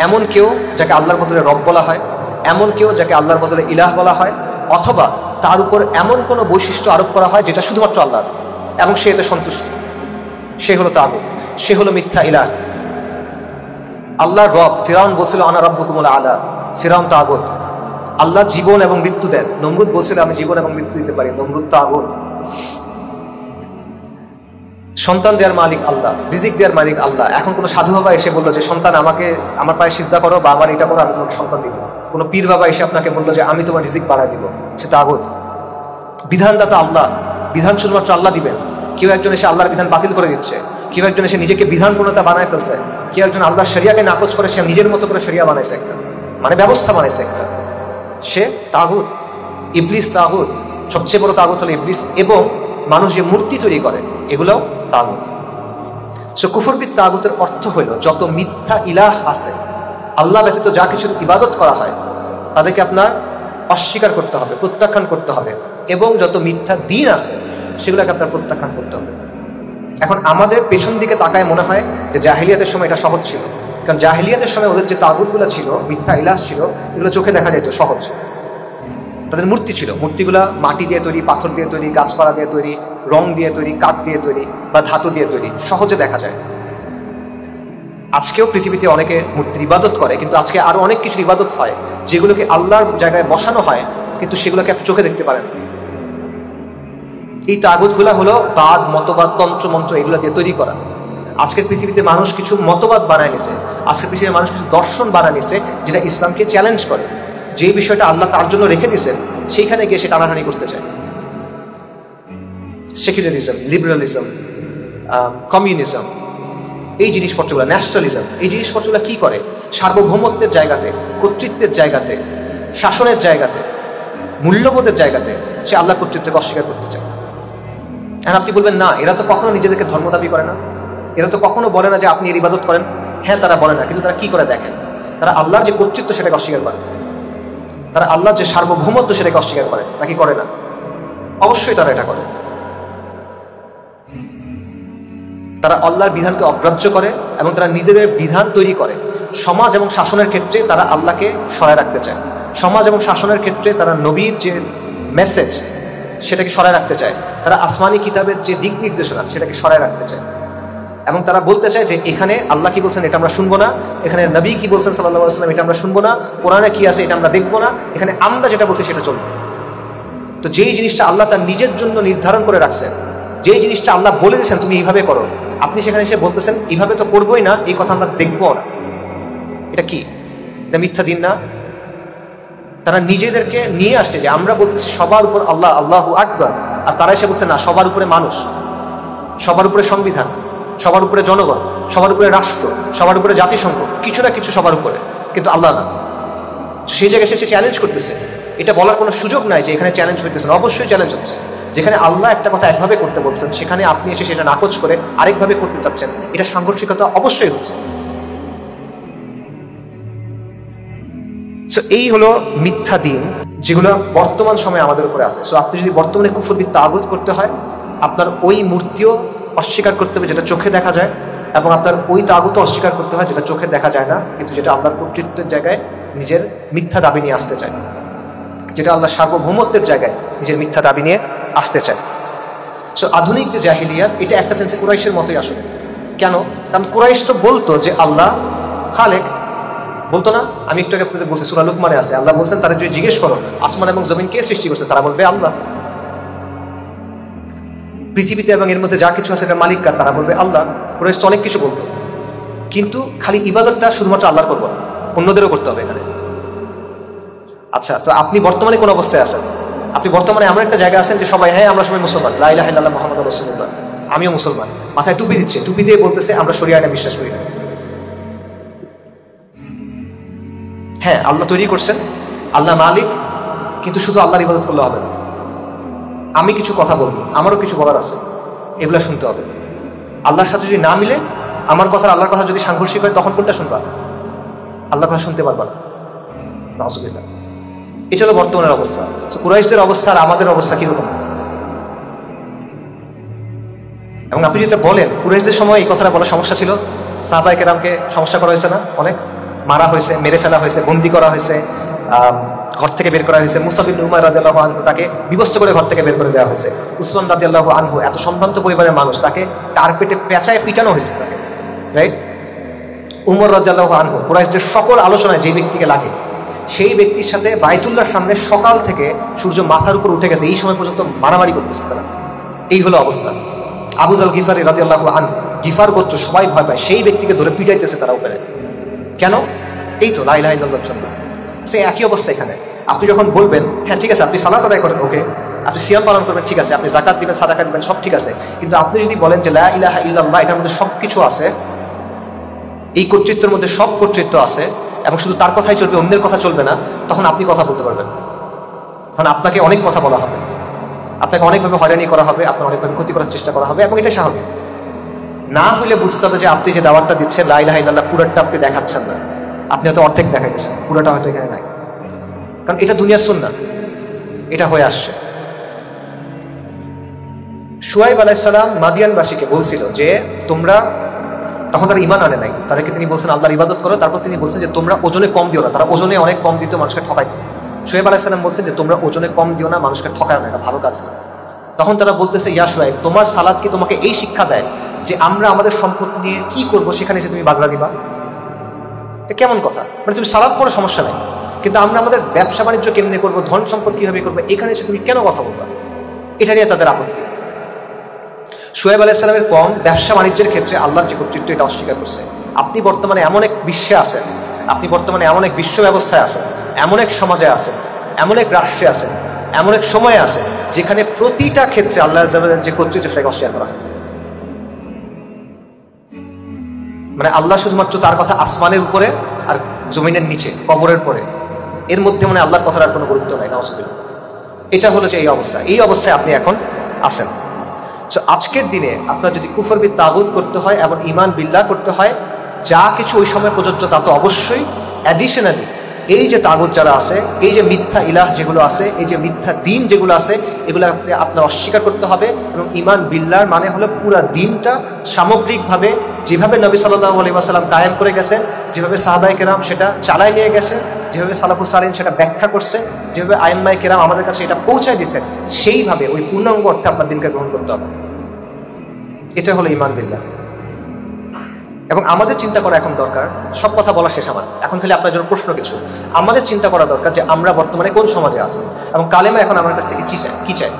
এমন কেউ যাকে আল্লাহর বদলে রব বলা হয়, এমন কেউ যাকে আল্লাহর বদলে ইলাহ বলা হয়, অথবা তার উপর এমন কোনো বৈশিষ্ট্য আরোপ করা হয় যেটা শুধুমাত্র আল্লাহর এবং সে এতে সন্তুষ্ট, সে হলো তাগুত, সে হলো মিথ্যা ইলাহ। আল্লাহর রব ফিরআউন বলছিল আনা রাব্বুকুমুল আলা, ফিরআউন তাগুত। আল্লাহ জীবন এবং মৃত্যু দেন, নমরুদ বলছিল আমি জীবন এবং মৃত্যু দিতে পারি, নমরুদ তাগুত। সন্তান দেওয়ার মালিক আল্লাহ, রিজিক দেওয়ার মালিক আল্লাহ। এখন কোনো সাধু বাবা এসে বললো যে সন্তান আমাকে আমার পায়ে সিজদা করো বা আমার এটা করো, আমি তোমাকে সন্তান দিব। কোনো পীর বাবা এসে আপনাকে বললো যে আমি তোমার রিজিক বাড়ায় দিব, সে তাগুত। বিধানদাতা আল্লাহ, বিধান শুধুমাত্র আল্লাহ দিবেন। কেউ একজন এসে আল্লাহর বিধান বাতিল করে দিচ্ছে, কেউ একজন এসে নিজেকে বিধান পূর্ণতা বানায় ফেলছে, কেউ একজন আল্লাহর শরিয়াকে নাকচ করে সে নিজের মতো করে শরিয়া বানাইছে একটা, মানে ব্যবস্থা বানাইছে একটা, সে তাগুত। ইবলিস তাগুত, সবচেয়ে বড় তাগুত হলো ইবলিস। এবং মানুষ যে মূর্তি তৈরি করে এগুলোও তাগুত। সো কুফরবিদ তাগুতের অর্থ হইল যত মিথ্যা ইলাহ আছে, আল্লাহ ব্যতীত যা কিছুর ইবাদত করা হয় তাদেরকে আপনার অস্বীকার করতে হবে, প্রত্যাখ্যান করতে হবে। এবং যত মিথ্যা দিন আছে সেগুলোকে আপনার প্রত্যাখ্যান করতে হবে। এখন আমাদের পেছন দিকে তাকায় মনে হয় যে জাহিলিয়াতের সময় এটা সহজ ছিল, কারণ জাহিলিয়াতের সময় ওদের যে তাগুতগুলো ছিল, মিথ্যা ইলাহ ছিল, এগুলো চোখে দেখা যেত সহজ। তাদের মূর্তি ছিল, মূর্তিগুলা মাটি দিয়ে তৈরি, পাথর দিয়ে তৈরি, গাছপালা দিয়ে তৈরি, রং দিয়ে তৈরি, কাঠ দিয়ে তৈরি বা ধাতু দিয়ে তৈরি, সহজে দেখা যায়। আজকেও পৃথিবীতে অনেকে মূর্তির ইবাদত করে, কিন্তু আজকে আরো অনেক কিছু ইবাদত হয় যেগুলোকে আল্লাহর জায়গায় বসানো হয়, কিন্তু সেগুলোকে আপনি চোখে দেখতে পারেন। এই তাগুতগুলা হলো বাদ, মতবাদ, তন্ত্র মন্ত্র এগুলো দিয়ে তৈরি করা। আজকের পৃথিবীতে মানুষ কিছু মতবাদ বানায় নিছে, আজকের পৃথিবীতে মানুষ কিছু দর্শন বানায় নিছে যেটা ইসলামকে চ্যালেঞ্জ করে। যে বিষয়টা আল্লাহ তার জন্য রেখে দিয়েছেন সেইখানে গিয়ে সে টানাটানি করতে চায়। সেকুলারিজম, লিবারালিজম, কমিউনিজম, এই জিনিসপত্রগুলো, ন্যাশনালিজম, এই জিনিসপত্রগুলো কি করে? সার্বভৌমত্বের জায়গাতে, কর্তৃত্বের জায়গাতে, শাসনের জায়গাতে, মূল্যবোধের জায়গাতে সে আল্লাহ কর্তৃত্বকে অস্বীকার করতে চায়। আর আপনি বলবেন না, এরা তো কখনো নিজেদেরকে ধর্ম দাবি করে না, এরা তো কখনো বলে না যে আপনি এর ইবাদত করেন। হ্যাঁ, তারা বলে না, কিন্তু তারা কি করে দেখেন? তারা আল্লাহর যে কর্তৃত্ব সেটাকে অস্বীকার করে, তারা আল্লাহর যে সার্বভৌমত্ব সেটাকে অস্বীকার করে, নাকি করে না? অবশ্যই তারা এটা করে। তারা আল্লাহর বিধানকে অগ্রাহ্য করে এবং তারা নিজেদের বিধান তৈরি করে। সমাজ এবং শাসনের ক্ষেত্রে তারা আল্লাহকে সরায় রাখতে চায়, সমাজ এবং শাসনের ক্ষেত্রে তারা নবীর যে মেসেজ সেটাকে সরায় রাখতে চায়, তারা আসমানি কিতাবের যে দিক নির্দেশনা সেটাকে সরায় রাখতে চায়। এবং তারা বলতে চায় যে এখানে আল্লাহ কি বলছেন এটা আমরা শুনবো না, এখানে নবী কি বলছেন সাল্লাল্লাহু আলাইহি ওয়াসাল্লাম এটা আমরা শুনবো না, কোরআনে কি আছে এটা আমরা দেখবো না, এখানে আমরা যেটা বলছি সেটা চলবে। তো যেই জিনিসটা আল্লাহ তার নিজের জন্য নির্ধারণ করে রাখছেন, যেই জিনিসটা আল্লাহ বলে দিয়েছেন তুমি এইভাবে করো, আপনি সেখানে এসে বলতেছেন এইভাবে তো করবোই না, এই কথা আমরা দেখবো না, এটা কি? এটা মিথ্যা দিন না? তারা নিজেদেরকে নিয়ে আসছে যে আমরা বলতেছি সবার উপর আল্লাহ, আল্লাহু আকবার, আর তারা এসে বলছে না সবার উপরে মানুষ, সবার উপরে সংবিধান, সবার উপরে জনগণ, সবার উপরে রাষ্ট্র, সবার উপরে জাতিসংঘ, কিছু না কিছু সবার উপরে, কিন্তু আল্লাহ না। সেই জায়গায় সে চ্যালেঞ্জ করতেছে। এটা বলার কোনো সুযোগ নাই যে এখানে চ্যালেঞ্জ হইতেছে না, অবশ্যই চ্যালেঞ্জ হচ্ছে। যেখানে আল্লাহ একটা কথা একভাবে করতে বলছেন সেখানে আপনি এসে সেটা নাকচ করে আরেকভাবে করতে চাচ্ছেন, এটা সাংঘর্ষিকতা অবশ্যই হচ্ছে। সো এই হলো মিথ্যা দিন যেগুলো বর্তমান সময়ে আমাদের উপরে আছে। সো আপনি যদি বর্তমানে কুফরবিদ তাগুত করতে হয়, আপনার ওই মূর্তিও অস্বীকার করতে হবে যেটা চোখে দেখা যায়, এবং আপনার ওই তাগুতও অস্বীকার করতে হয় যেটা চোখে দেখা যায় না, কিন্তু যেটা আল্লাহর কর্তৃত্বের জায়গায় নিজের মিথ্যা দাবি নিয়ে আসতে চায়, যেটা আল্লাহ সার্বভৌমত্বের জায়গায় নিজের মিথ্যা দাবি নিয়ে আসতে চায়। সো আধুনিক যে জাহিলিয়াত, এটা একটা সেন্সে কুরাইশের মতোই আসলে। কেন? কারণ কুরাইশ তো বলতো যে আল্লাহ খালেক, বলতো না? আমি একটু আগে আপনাদের বলছি, সূরা লুকমানে আছে, আল্লাহ বলছেন তারা যদি জিজ্ঞেস করো আসমান এবং জমিন কে সৃষ্টি করছে, তারা বলবে আল্লাহ। পৃথিবীতে এবং এর মধ্যে যা কিছু আছে এটা মালিক কার? তারা বলবে আল্লাহ। কুরাইশ তো অনেক কিছু বলতো, কিন্তু খালি ইবাদতটা শুধুমাত্র আল্লাহর করবো না, অন্যদেরও করতে হবে এখানে। আচ্ছা, তো আপনি বর্তমানে কোন অবস্থায় আছেন? আপনি বর্তমানে এমন একটা জায়গা আছেন যে সবাই, হ্যাঁ আমরা সবাই মুসলমান, লা ইলাহা ইল্লাল্লাহ মুহাম্মাদুর রাসূলুল্লাহ, আমিও মুসলমান, মাথায় টুপি দিচ্ছে, টুপি দিয়ে বলতেছে আমরা শরিয়া আইনে বিশ্বাস করি না। হ্যাঁ, আল্লাহ তৈরি করছেন, আল্লাহ মালিক, কিন্তু শুধু আল্লাহর ইবাদত করলে হবে না। আমি কিছু কথা বলবো, আমারও কিছু বলার আছে, এগুলা শুনতে হবে। আল্লাহর সাথে যদি না মিলে, আমার কথা আল্লাহর কথা যদি সাংঘর্ষিক হয়, তখন কোনটা শুনবা? আল্লাহর কথা শুনতে পারবা না। নাউযুবিল্লাহ। এটা হলো বর্তমানের অবস্থা। কুরাইশদের অবস্থা আর আমাদের অবস্থা কিরকম? এবং আপনি যেটা বলেন, কুরাইশদের সময় এই কথাটা বলার সমস্যা ছিল, সাহাবায়ে কেরামকে সমস্যা করা হয়েছে না? অনেক মারা হয়েছে, মেরে ফেলা হয়েছে, বন্দি করা হয়েছে, ঘর থেকে বের করা হয়েছে। মুসআব ইবনে উমাইর রাদিয়াল্লাহু আনহু তাকে বিবস্ত্র করে ঘর থেকে বের করে দেওয়া হয়েছে। উসমান রাদিয়াল্লাহু আনহু এত সম্ভ্রান্ত পরিবারের মানুষ, তাকে কার্পেটে পেঁচায় পিটানো হয়েছে, রাইট? উমর রাদিয়াল্লাহু আনহু কুরাইশদের সকল আলোচনায় যে ব্যক্তিকে লাগে, সেই ব্যক্তির সাথে বাইতুল্লাহর সামনে সকাল থেকে সূর্য মাথার উপর উঠে গেছে এই সময় পর্যন্ত মারামারি করতেছে তারা। এই হলো অবস্থা। আবু যাল গিফারি রাদিয়াল্লাহু আনহু, গিফার গোত্র সবাই ভয় পায়, সেই ব্যক্তিকে ধরে পিটাইতেছে তারা উপরে। কেন? এই তো লা ইলাহা ইল্লাল্লাহর জন্য। সেই একই অবস্থা এখানে। আপনি যখন বলবেন, হ্যাঁ ঠিক আছে, আপনি সালাত আদায় করেন, ওকে, আপনি সিয়াম পালন করবেন, ঠিক আছে, আপনি যাকাত দিবেন, সাদাকা দিবেন, সব ঠিক আছে, কিন্তু আপনি যদি বলেন যে লা ইলাহা ইল্লাল্লাহ, এটার মধ্যে সব কিছু আছে, এই কর্তৃত্বের মধ্যে সব কর্তৃত্ব আছে, এবং শুধু তার কথাই চলবে, অন্যের কথা চলবে না, তখন আপনি কথা বলতে পারবেন। তখন আপনাকে অনেক কথা বলা হবে, আপনাকে অনেকভাবে হয়রানি করা হবে, আপনার অনেকভাবে ক্ষতি করার চেষ্টা করা হবে, এবং এটা স্বাভাবিক। না হলে বুঝতে হবে যে আপনি যে দাওয়াতটা দিচ্ছেন লা ইলাহা ইল্লাল্লাহ, পুরোটা আপনি দেখাচ্ছেন না, আপনি হয়তো অর্ধেক দেখাইতেছেন, পুরোটা হয়তো এখানে নাই। কারণ এটা দুনিয়ার সুন্নাহ, এটা হয়ে আসছে। শুআয়ব আলাইহিস সালাম মাদিয়ানবাসীকে বলছিল যে তোমরা, তখন তারা ঈমান আনে নাই, তাদেরকে তিনি বলছেন আল্লাহর ইবাদত করো। তারপর তিনি বলছেন যে তোমরা ওজনে কম দিও না, তারা ওজনে অনেক কম দিত, মানুষকে ঠকাইতো। শুআয়ব আলাইহিস সালাম বলছেন যে তোমরা ওজনে কম দিও না, মানুষকে ঠকায় না, এটা ভালো কাজ না। তখন তারা বলতেছে, ইয়া শুআয়ব, তোমার সালাত কি তোমাকে এই শিক্ষা দেয় যে আমরা আমাদের সম্পদ নিয়ে কি করবো সেখানে এসে তুমি বাগড়া দিবা? কেমন কথা? মানে তুমি সালাত পড়ো, সমস্যা নাই, কিন্তু আমরা আমাদের ব্যবসা বাণিজ্য কেমনে করবো, ধন সম্পদ কিভাবে করবো, এখানে এসে তুমি কেন কথা বলবা? এটা নিয়ে তাদের আপত্তি। শুআয়ব আলাইহিস সালামের কম ব্যবসা বাণিজ্যের ক্ষেত্রে আল্লাহর যে কর্তৃত্ব, এটা অস্বীকার করছে। আপনি বর্তমানে এমন এক বিশ্বে আছেন, আপনি বর্তমানে এমন এক বিশ্ব ব্যবস্থায় আছেন, এমন এক সমাজে আছেন, এমন এক রাষ্ট্রে আছেন, এমন এক সময়ে আছেন, যেখানে প্রতিটা ক্ষেত্রে আল্লাহ যে কর্তৃত্ব সেটাকে অস্বীকার করা হয়। মানে আল্লাহ শুধুমাত্র তার কথা আসমানের উপরে আর জমিনের নিচে, কবরের পরে, এর মধ্যে মানে আল্লাহর কথার আর কোনো গুরুত্ব নাই। নাউযুবিল্লাহ। এটা হলো যে এই অবস্থা, এই অবস্থায় আপনি এখন আছেন। সো আজকের দিনে আপনার যদি কুফর বিদ তাগুত করতে হয় এবং ঈমান বিল্লাহ করতে হয়, যা কিছু ওই সময় প্রযোজ্য তা তো অবশ্যই, অ্যাডিশনালি এই যে তাগুত যারা আছে, এই যে মিথ্যা ইলাহ যেগুলো আছে, এই যে মিথ্যা দিন যেগুলো আছে, এগুলো আপনার অস্বীকার করতে হবে। এবং ঈমান বিল্লাহর মানে হলো পুরা দিনটা সামগ্রিকভাবে যেভাবে নবী সাল্লাল্লাহু আলাইহি ওয়াসাল্লাম কায়েম করে গেছেন, যেভাবে সাহাবায়ে কেরাম সেটা চালায় নিয়ে গেছেন, যেভাবে সালাফুস সালিহিন সেটা ব্যাখ্যা করছেন, যেভাবে আইম্মায়ে কেরাম আমাদের কাছে এটা পৌঁছায় দিয়েছেন, সেইভাবে ওই পূর্ণাঙ্গ অর্থে আপনার দিনকে গ্রহণ করতে হবে। এটা হলো ঈমান বিল্লাহ। এবং আমাদের চিন্তা করা এখন দরকার, সব কথা বলা শেষ আমার, এখন খালি আপনার জন্য প্রশ্ন কিছু। আমাদের চিন্তা করা দরকার যে আমরা বর্তমানে কোন সমাজে আছি এবং কালেমা এখন আমার কাছ থেকে কি চাই।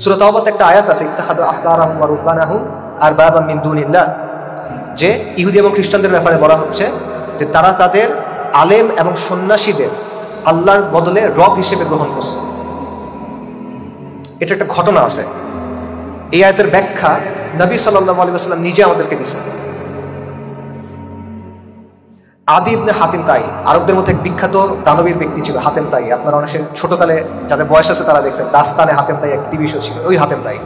সূরা তাওবাতে একটা আয়াত আছে, ইত্তাখাযু আহবারাহুম ওয়া রুহবানাহুম আরবাবাম মিন দুনিল্লাহ, যে ইহুদি এবং খ্রিস্টানদের ব্যাপারে বলা হচ্ছে যে তারা তাদের আলেম এবং সন্ন্যাসীদের আল্লাহর বদলে রব হিসেবে গ্রহণ করছে। এটা একটা ঘটনা আছে। এই আয়াতের ব্যাখ্যা নবী সাল্লাল্লাহু আলাইহি ওয়াসাল্লাম নিজে আমাদেরকে দিয়েছেন। আদি ইবনে হাতিম তাই, আরবদের মধ্যে এক বিখ্যাত দানবীর ব্যক্তি ছিল হাতেম তাই। আপনারা অনেক ছোটকালে যাদের বয়স আছে তারা দেখছেন, দাস্তানে হাতেম তাই এক টিভি শো ছিল, ওই হাতেম তাই।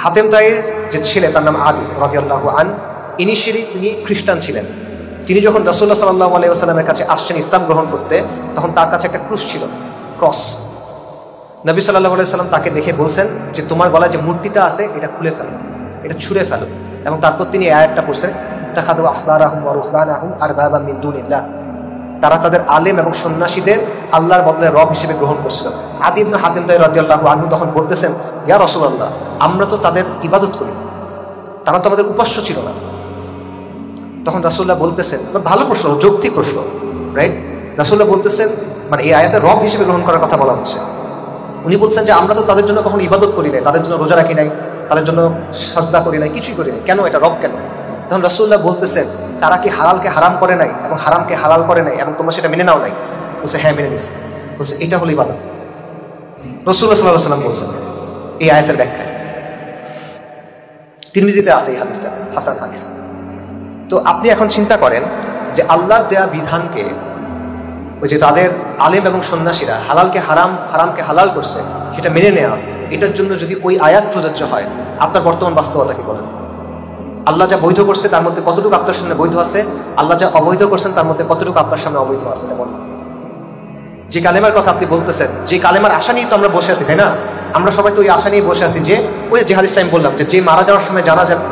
হাতেম তাইয়ের যে ছেলে তার নাম আদি রাদিয়াল্লাহু আন, ইনিশিয়ালি তিনি খ্রিস্টান ছিলেন। তিনি যখন রাসূলুল্লাহ সাল্লাল্লাহু আলাইহি ওয়াসাল্লামের কাছে আসছেন ইসলাম গ্রহণ করতে, তখন তার কাছে একটা ক্রুশ ছিল, ক্রস। নবী সাল্লাল্লাহু আলাইহি ওয়াসাল্লাম তাকে দেখে বলছেন যে তোমার গলায় যে মূর্তিটা আছে এটা খুলে ফেলো, এটা ছুঁড়ে ফেলো। এবং তারপর তিনি এই আয়াতটা পড়ছেন, ইত্তাখাযু আহবারাহুম ওয়া রুহবানাহুম আরবাবাম মিন দুনিল্লাহ, তারা তাদের আলেম এবং সন্ন্যাসীদের আল্লাহর বদলে রব হিসেবে গ্রহণ করছিল। আদি ইবনে হাতিম তাই রাদিয়াল্লাহু আনহু তখন বলতেছেন, ইয়া রাসূলুল্লাহ, আমরা তো তাদের ইবাদত করি, তারা তো আমাদের উপাস্য ছিল না। তখন রাসূলুল্লাহ বলতেছেন, ভালো প্রশ্ন, যৌক্তিক প্রশ্ন, রাইট? রাসূলুল্লাহ বলতেছেন, মানে এই আয়াতে রব হিসেবে গ্রহণ করার কথা বলা হচ্ছে, উনি বলছেন যে আমরা তো তাদের জন্য কখনো ইবাদত করি নাই, তাদের জন্য রোজা রাখি নাই, তাদের জন্য সাজদা করি নাই, কিছুই করি নাই, কেন এটা রব কেন? তখন রাসূলুল্লাহ বলতেছেন তারা কি হালালকে হারাম করে নাই এবং হারামকে হালাল করে নাই এবং তোমরা সেটা মেনে নাও নাই? বলছে হ্যাঁ মেনে নিছি। বলছে এটা হলো ইবাদত। রাসূলুল্লাহ সাল্লাল্লাহু আলাইহি ওয়াসাল্লাম বলছেন এই আয়াতের ব্যাখ্যায়। তিরমিজিতে আছে এই হাদিসটা, হাসান হাদিস। তো আপনি এখন চিন্তা করেন যে আল্লাহর দেয়া বিধানকে, ওই যে তাদের আলেম এবং সন্ন্যাসীরা হালালকে হারাম, হারামকে হালাল করছে, সেটা মেনে নেওয়া, এটার জন্য যদি ওই আয়াত প্রযোজ্য হয়, আপনার বর্তমান বাস্তবতা কি বলেন? আল্লাহ যা বৈধ করছে তার মধ্যে কতটুকু আপনার সামনে বৈধ আছে? আল্লাহ যা অবৈধ করছেন তার মধ্যে কতটুকু আপনার সামনে অবৈধ আছে? যেমন যে কালেমার কথা আপনি বলতেছেন, যে কালেমার আশা নিয়ে তো আমরা বসে আছি, তাই না? আমরা সবাই তো ওই আশা নিয়ে বসে আছি যে ওই যে হাদিসটা আমি বললাম, যে মারা যাওয়ার সময়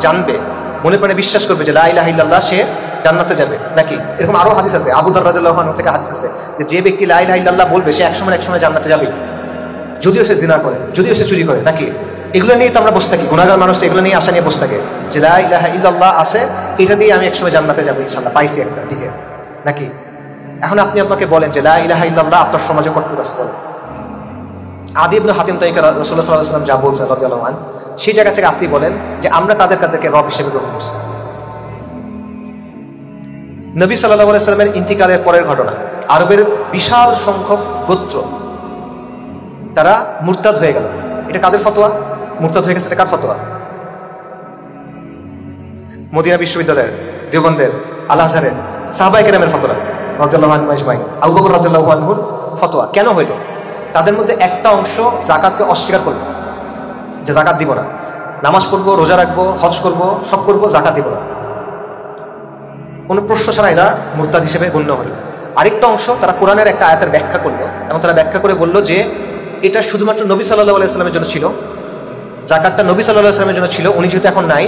জানবে, মনে প্রাণে বিশ্বাস করবে যে লা ইলাহা ইল্লাল্লাহ, সে জান্নাতে যাবে। নাকি এরকম আরো হাদিস আছে, আবু দারদ রাদিয়াল্লাহু আনহু থেকে হাদিস আছে যে ব্যক্তি লা ইলাহা ইল্লাল্লাহ বলবে সে একসময় জান্নাতে যাবে, যদিও সে জিনা করে, যদিও সে চুরি করে। নাকি এগুলো নিয়ে তো আমরা বসে থাকি, গুনাহগার মানুষ এগুলো নিয়ে আশা নিয়ে বসে থাকে যে লা ইলাহা ইল্লাল্লাহ আছে, এটা দিয়ে আমি একসময় জান্নাতে যাবো ইনশাআল্লাহ, পাইছি একটা, ঠিক আছে? নাকি এখন আপনি আপনাকে বলেন যে লা ইলাহা ইল্লাল্লাহ আপনার সমাজে কতটুকু আছে বলেন? আদি ইবনে হাতিম তাইকে রাসূলুল্লাহ সাল্লাল্লাহু আলাইহি ওয়াসাল্লাম যা বলছেন রাদিয়াল্লাহু আনহু, সেই জায়গা থেকে আপনি বলেন যে আমরা তাদেরকে রব হিসেবে গ্রহণ করছি। নবী সাল্লাল্লাহু আলাইহি ওয়াসাল্লামের ইন্তিকালের পরের ঘটনা, আরবের বিশাল সংখ্যক গোত্র তারা মুরতাদ হয়ে গেল। এটা কাদের ফতোয়া? মুরতাদ হয়ে গেছে, এটা কার ফতোয়া? মদিনা বিশ্ববিদ্যালয়ের, দেওবন্দের, আল আজহারের সাহাবায়ে কেরামের ফতোয়া, রাদিয়াল্লাহু আনহুম আজমাইন, আবু বকর রাদিয়াল্লাহু আনহুর ফতোয়া। কেন হইল? তাদের মধ্যে একটা অংশ জাকাতকে অস্বীকার করলো, যে জাকাত দিব না, নামাজ পড়বো, রোজা রাখবো, হজ করবো, সব করবো, জাকাত দিব না, কোনো প্রশ্ন ছাড়া এরা মুরতাদ হিসেবে গণ্য হলো। আরেকটা অংশ তারা কোরআনের একটা আয়াতের ব্যাখ্যা করলো এবং তারা ব্যাখ্যা করে বললো যে এটা শুধুমাত্র নবী সাল্লাল্লাহু আলাইহি ওয়াসাল্লামের জন্য ছিল, জাকাতটা নবী সাল্লাল্লাহু আলাইহি ওয়াসাল্লামের জন্য ছিল, উনি যেহেতু এখন নাই,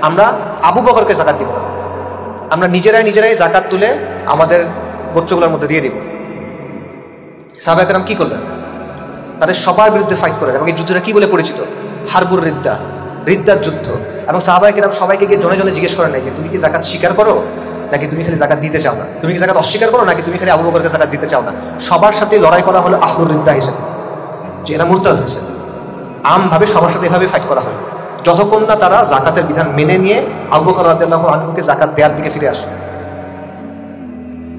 আমরা আবু বকরকে জাকাত দিব না, আমরা নিজেরাই জাকাত তুলে আমাদের গোত্রগুলোর মধ্যে দিয়ে দিব। সাহাবায়ে কেরাম কি করলেন? তাদের সবার বিরুদ্ধে ফাইট করেন এবং এই যুদ্ধটা কি বলে পরিচিত? হারবুর রিদ্দা, রিদ্দার যুদ্ধ। এবং সাহাবায়ে কেরাম সবাইকে গিয়ে জনে জনে জিজ্ঞেস করেন নাই যে তুমি কি জাকাত স্বীকার করো নাকি তুমি খালি জাকাত দিতে চাও না, তুমি কি জাকাত অস্বীকার করো নাকি তুমি খালি আবু বকরকে জাকাত দিতে চাও না। সবার সাথে লড়াই করা হলো আহলুর রিদ্দা হিসেবে, যে এরা মুরতাদ হয়েছে। আমভাবে সবার সাথে এভাবে ফাইট করা হয় যতক্ষণ না তারা জাকাতের বিধান মেনে নিয়ে আবু বকর রাদিয়াল্লাহু আনহুকে জাকাত দেওয়ার দিকে ফিরে আসে।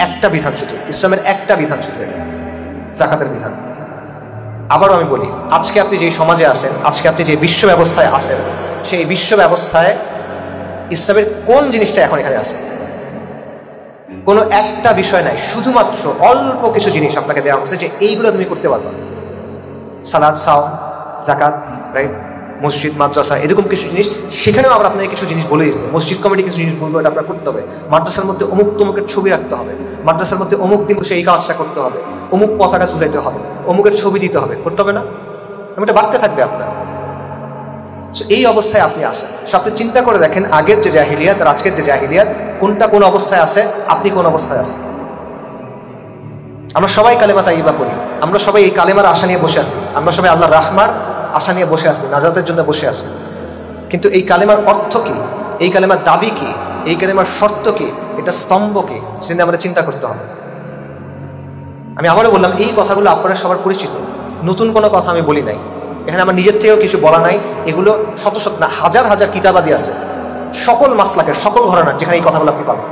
একটা বিধান শুধু, ইসলামের একটা বিধান শুধু, জাকাতের বিধান। আবারও আমি বলি, আজকে আপনি যে সমাজে আছেন, আজকে আপনি যে বিশ্ব ব্যবস্থায় আছেন, সেই বিশ্ব ব্যবস্থায় ইসলামের কোন জিনিসটা এখন এখানে আছে? কোনো একটা বিষয় নাই, শুধুমাত্র অল্প কিছু জিনিস আপনাকে দেওয়া হচ্ছে যে এইগুলো তুমি করতে পারবে। সালাত, সাওম, জাকাত, রাইট, মসজিদ, মাদ্রাসা, এরকম কিছু জিনিস। সেখানেও আমরা আপনাকে কিছু জিনিস বলে দিচ্ছি, মসজিদ কমিটি কিছু জিনিস বলবো, এটা আপনার করতে হবে। মাদ্রাসার মধ্যে অমুক তমুকের ছবি রাখতে হবে, মাদ্রাসার মধ্যে অমুক দিবসে এই কাজটা করতে হবে, অমুক পতাকা ঝুলাইতে হবে, অমুকের ছবি দিতে হবে, করতে হবে না? এটা বাড়তে থাকবে আপনার। এই অবস্থায় আপনি আসেন। আপনি চিন্তা করে দেখেন, আগের যে জাহিলিয়াত আর আজকের যে জাহিলিয়াত, কোনটা কোন অবস্থায় আছে, আপনি কোন অবস্থায় আছেন। আমরা সবাই কালেমা তাইয়্যিবা পড়ি, আমরা সবাই এই কালেমার আশা নিয়ে বসে আছি, আমরা সবাই আল্লাহর রাহমার আশা নিয়ে বসে আছি, নাজাতের জন্য বসে আছি। কিন্তু এই কালেমার অর্থ কি, এই কালেমার দাবি কি, এই কালেমার শর্ত কি, এটা স্তম্ভ কি, সেটা আমাদের চিন্তা করতে হবে। আমি আবারও বললাম, এই কথাগুলো আপনারা সবার পরিচিত, নতুন কোনো কথা আমি বলি নাই। এখানে আমার নিজের থেকেও কিছু বলা নাই, এগুলো শত শত না হাজার হাজার কিতাবাদি আছে, সকল মাসলাকের, সকল ঘরানার, যেখানে এই কথাগুলো আপনি পাবেন,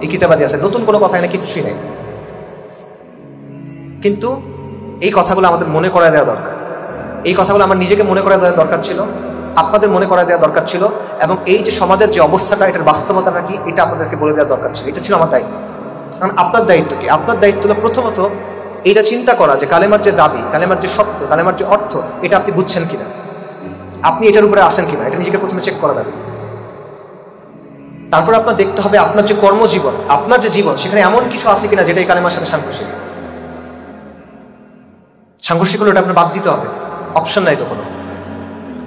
এই কিতাবাদি আছে, নতুন কোনো কথা এখানে কিছুই নেই। কিন্তু এই কথাগুলো আমাদের মনে করায় দেওয়া দরকার, এই কথাগুলো আমার নিজেকে মনে করায় দেওয়া দরকার ছিল, আপনাদের মনে করায় দেওয়া দরকার ছিল, এবং এই যে সমাজের যে অবস্থাটা, এটার বাস্তবতাটা কি, এটা আপনাদেরকে বলে দেওয়া দরকার ছিল। এটা ছিল আমার দায়িত্ব। কারণ আপনার দায়িত্ব কি? আপনার দায়িত্ব হলো প্রথমত এইটা চিন্তা করা যে কালেমার যে দাবি, কালেমার যে শর্ত, কালেমার যে অর্থ, এটা আপনি বুঝছেন কিনা, আপনি এটার উপরে আসেন কিনা, এটা নিজেকে প্রথমে চেক করা যাবে। তারপর আপনার দেখতে হবে আপনার যে কর্মজীবন, আপনার যে জীবন, সেখানে এমন কিছু আছে কিনা যেটা এই কালেমার সাথে সাংঘর্ষিক। সাংঘর্ষিক হলে ওটা আপনার বাদ দিতে হবে, অপশন নাই তো কোনো।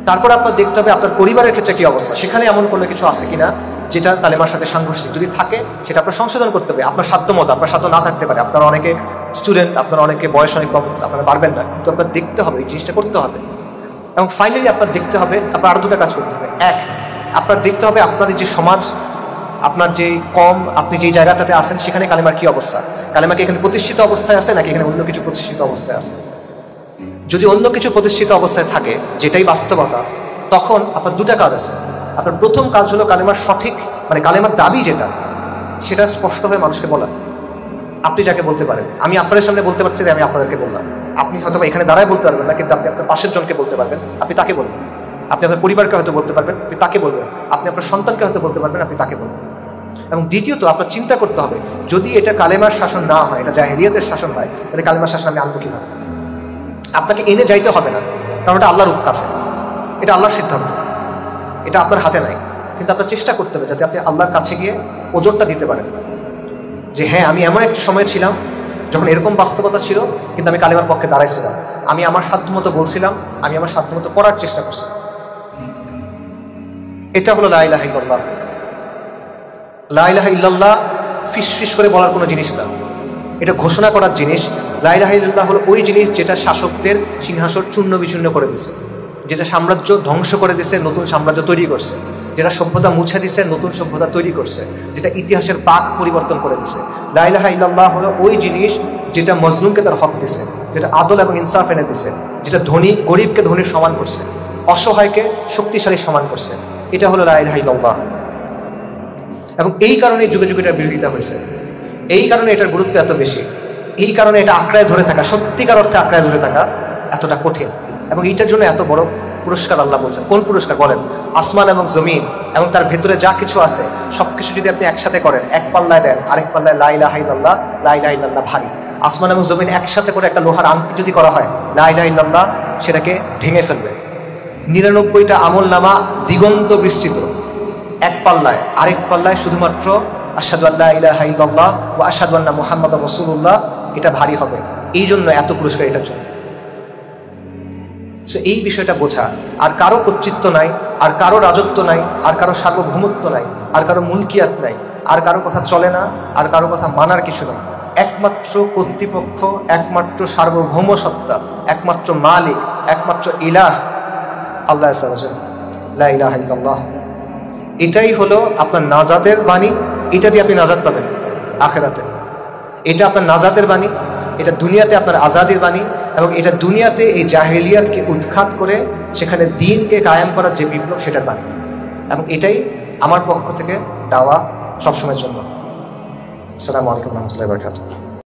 তারপর আপনার দেখতে হবে আপনার পরিবারের ক্ষেত্রে কি অবস্থা, সেখানে এমন কোনো কিছু আছে কিনা যেটা কালেমার সাথে সাংঘর্ষিক। যদি থাকে সেটা আপনার সংশোধন করতে হবে। আপনার সাধ্য মতো, আপনার সাধ্য না থাকতে পারে, আপনারা অনেকে স্টুডেন্ট, আপনারা অনেকে বয়স অনেক কম, আপনারা পারবেন না, কিন্তু আপনার দেখতে হবে, এই জিনিসটা করতে হবে। এবং ফাইনালি আপনার দেখতে হবে, আপনার আরো দুটো কাজ করতে হবে। এক, আপনার দেখতে হবে আপনার যে সমাজ, আপনার যে কম, আপনি যেই জায়গাটাতে আছেন, সেখানে কালেমার কি অবস্থা, কালেমা কি এখানে প্রতিষ্ঠিত অবস্থায় আছে নাকি এখানে অন্য কিছু প্রতিষ্ঠিত অবস্থায় আছে। যদি অন্য কিছু প্রতিষ্ঠিত অবস্থায় থাকে, যেটাই বাস্তবতা, তখন আপনার দুটা কাজ আছে। আপনার প্রথম কাজ হলো কালেমার সঠিক, মানে কালেমার দাবি যেটা, সেটা স্পষ্টভাবে মানুষকে বলা। আপনি যাকে বলতে পারেন, আমি আপনাদের সামনে বলতে পারছি যে আমি আপনাদেরকে বললাম। আপনি হয়তো এখানে দাঁড়ায় বলতে পারবেন না, কিন্তু আপনি আপনার পাশের জনকে বলতে পারবেন, আপনি তাকে বলবেন। আপনি আপনার পরিবারকে হয়তো বলতে পারবেন, আপনি তাকে বলবেন। আপনি আপনার সন্তানকে হয়তো বলতে পারবেন, আপনি তাকে বলবেন। এবং দ্বিতীয়ত আপনার চিন্তা করতে হবে, যদি এটা কালেমার শাসন না হয়, এটা জাহেলিয়াতের শাসন হয়, তাহলে কালেমার শাসন আমি আনবো কিভাবে? আপনাকে এনে যাইতে হবে না, কারণ এটা আল্লাহর কাছে, এটা আল্লাহর সিদ্ধান্ত, এটা আপনার হাতে নাই। কিন্তু আপনার চেষ্টা করতে হবে যাতে আপনি আল্লাহর কাছে গিয়ে ওজোরটা দিতে পারেন যে হ্যাঁ, আমি এমন একটা সময় ছিলাম যখন এরকম বাস্তবতা ছিল, কিন্তু আমি কালেমার পক্ষে দাঁড়াইছিলাম, আমি আমার সাধ্যমতো বলছিলাম, আমি আমার সাধ্যমতো করার চেষ্টা করছিলাম। এটা হলো লা ইলাহা ইল্লাল্লাহ। লা ইলাহা ইল্লাল্লাহ ফিস করে বলার কোনো জিনিস না, এটা ঘোষণা করার জিনিস। লা ইলাহা ইল্লাল্লাহ হলো ওই জিনিস যেটা শাসকদের সিংহাসন চূর্ণ বিচূর্ণ করে দিছে, যেটা সাম্রাজ্য ধ্বংস করে দিছে, নতুন সাম্রাজ্য তৈরি করছে, যেটা সভ্যতা মুছে দিছে, নতুন সভ্যতা তৈরি করছে, যেটা ইতিহাসের পাক পরিবর্তন করে দিছে। লা ইলাহা ইল্লাল্লাহ হলো ওই জিনিস যেটা মজলুমকে তার হক দিছে, যেটা আদল এবং ইনসাফ এনে দিছে, যেটা ধনী গরিবকে ধনীর সমান করছে, অসহায়কে শক্তিশালী সমান করছে। এটা হলো লা ইলাহা ইল্লাল্লাহ। এবং এই কারণে যুগে যুগে এটার বিরোধিতা হয়েছে, এই কারণে এটার গুরুত্ব এত বেশি, এই কারণে এটা আঁকড়ায় ধরে থাকা, সত্যিকার অর্থে আঁকড়ায় ধরে থাকা এতটা কঠিন। এবং এইটার জন্য এত বড় পুরস্কার আল্লাহ বলছেন। কোন পুরস্কার বলেন? আসমান এবং জমিন এবং তার ভেতরে যা কিছু আছে সবকিছু যদি আপনি একসাথে করেন, এক পাল্লায় দেন, আরেক পাল্লায় লা ইলাহা ইল্লাল্লাহ, লা ইলাহা ইল্লাল্লাহ ভারী। আসমান এবং জমিন একসাথে করে একটা লোহার আংটি যদি করা হয়, লা ইলাহা ইল্লাল্লাহ সেটাকে ভেঙে ফেলবে। 99টা আমল নামা দিগন্ত বিস্তৃত, এক পাল্লায়, আরেক পাল্লায় শুধুমাত্র আশহাদু আল্লা ইলাহা ইল্লাল্লাহ ওয়া আশহাদু আন্না মুহাম্মাদুর রাসূলুল্লাহ, এটা ভারী হবে। এই জন্য এত পুরস্কার এটার জন্য। সো এই বিষয়টা বোঝা, আর কারো কর্তৃত্ব নাই, আর কারো রাজত্ব নাই, আর কারো সার্বভৌমত্ব নাই, আর কারো মুলকিয়াত নাই, আর কারো কথা চলে না, আর কারো কথা মানার কিছু নাই। একমাত্র কর্তৃপক্ষ, একমাত্র সার্বভৌম সত্তা, একমাত্র মালিক, একমাত্র ইলাহ আল্লাহ আযজা ওয়া জাল্লা, লা ইলাহা ইল্লাল্লাহ। এটাই হলো আপনার নাজাতের বাণী। এটা দিয়ে আপনি নাজাত পাবেন আখিরাতে। এটা আপনার নাজাতের বাণী, এটা দুনিয়াতে আপনার আজাদির বাণী, এবং এটা দুনিয়াতে এই জাহেলিয়াতকে উৎখাত করে সেখানে দ্বীনকে কায়েম করার যে বিপ্লব, সেটার বাণী। এবং এটাই আমার পক্ষ থেকে দাওয়া সবসময়ের জন্য। আসসালামু আলাইকুম ওয়া রাহমাতুল্লাহি ওয়া বারাকাতুহু।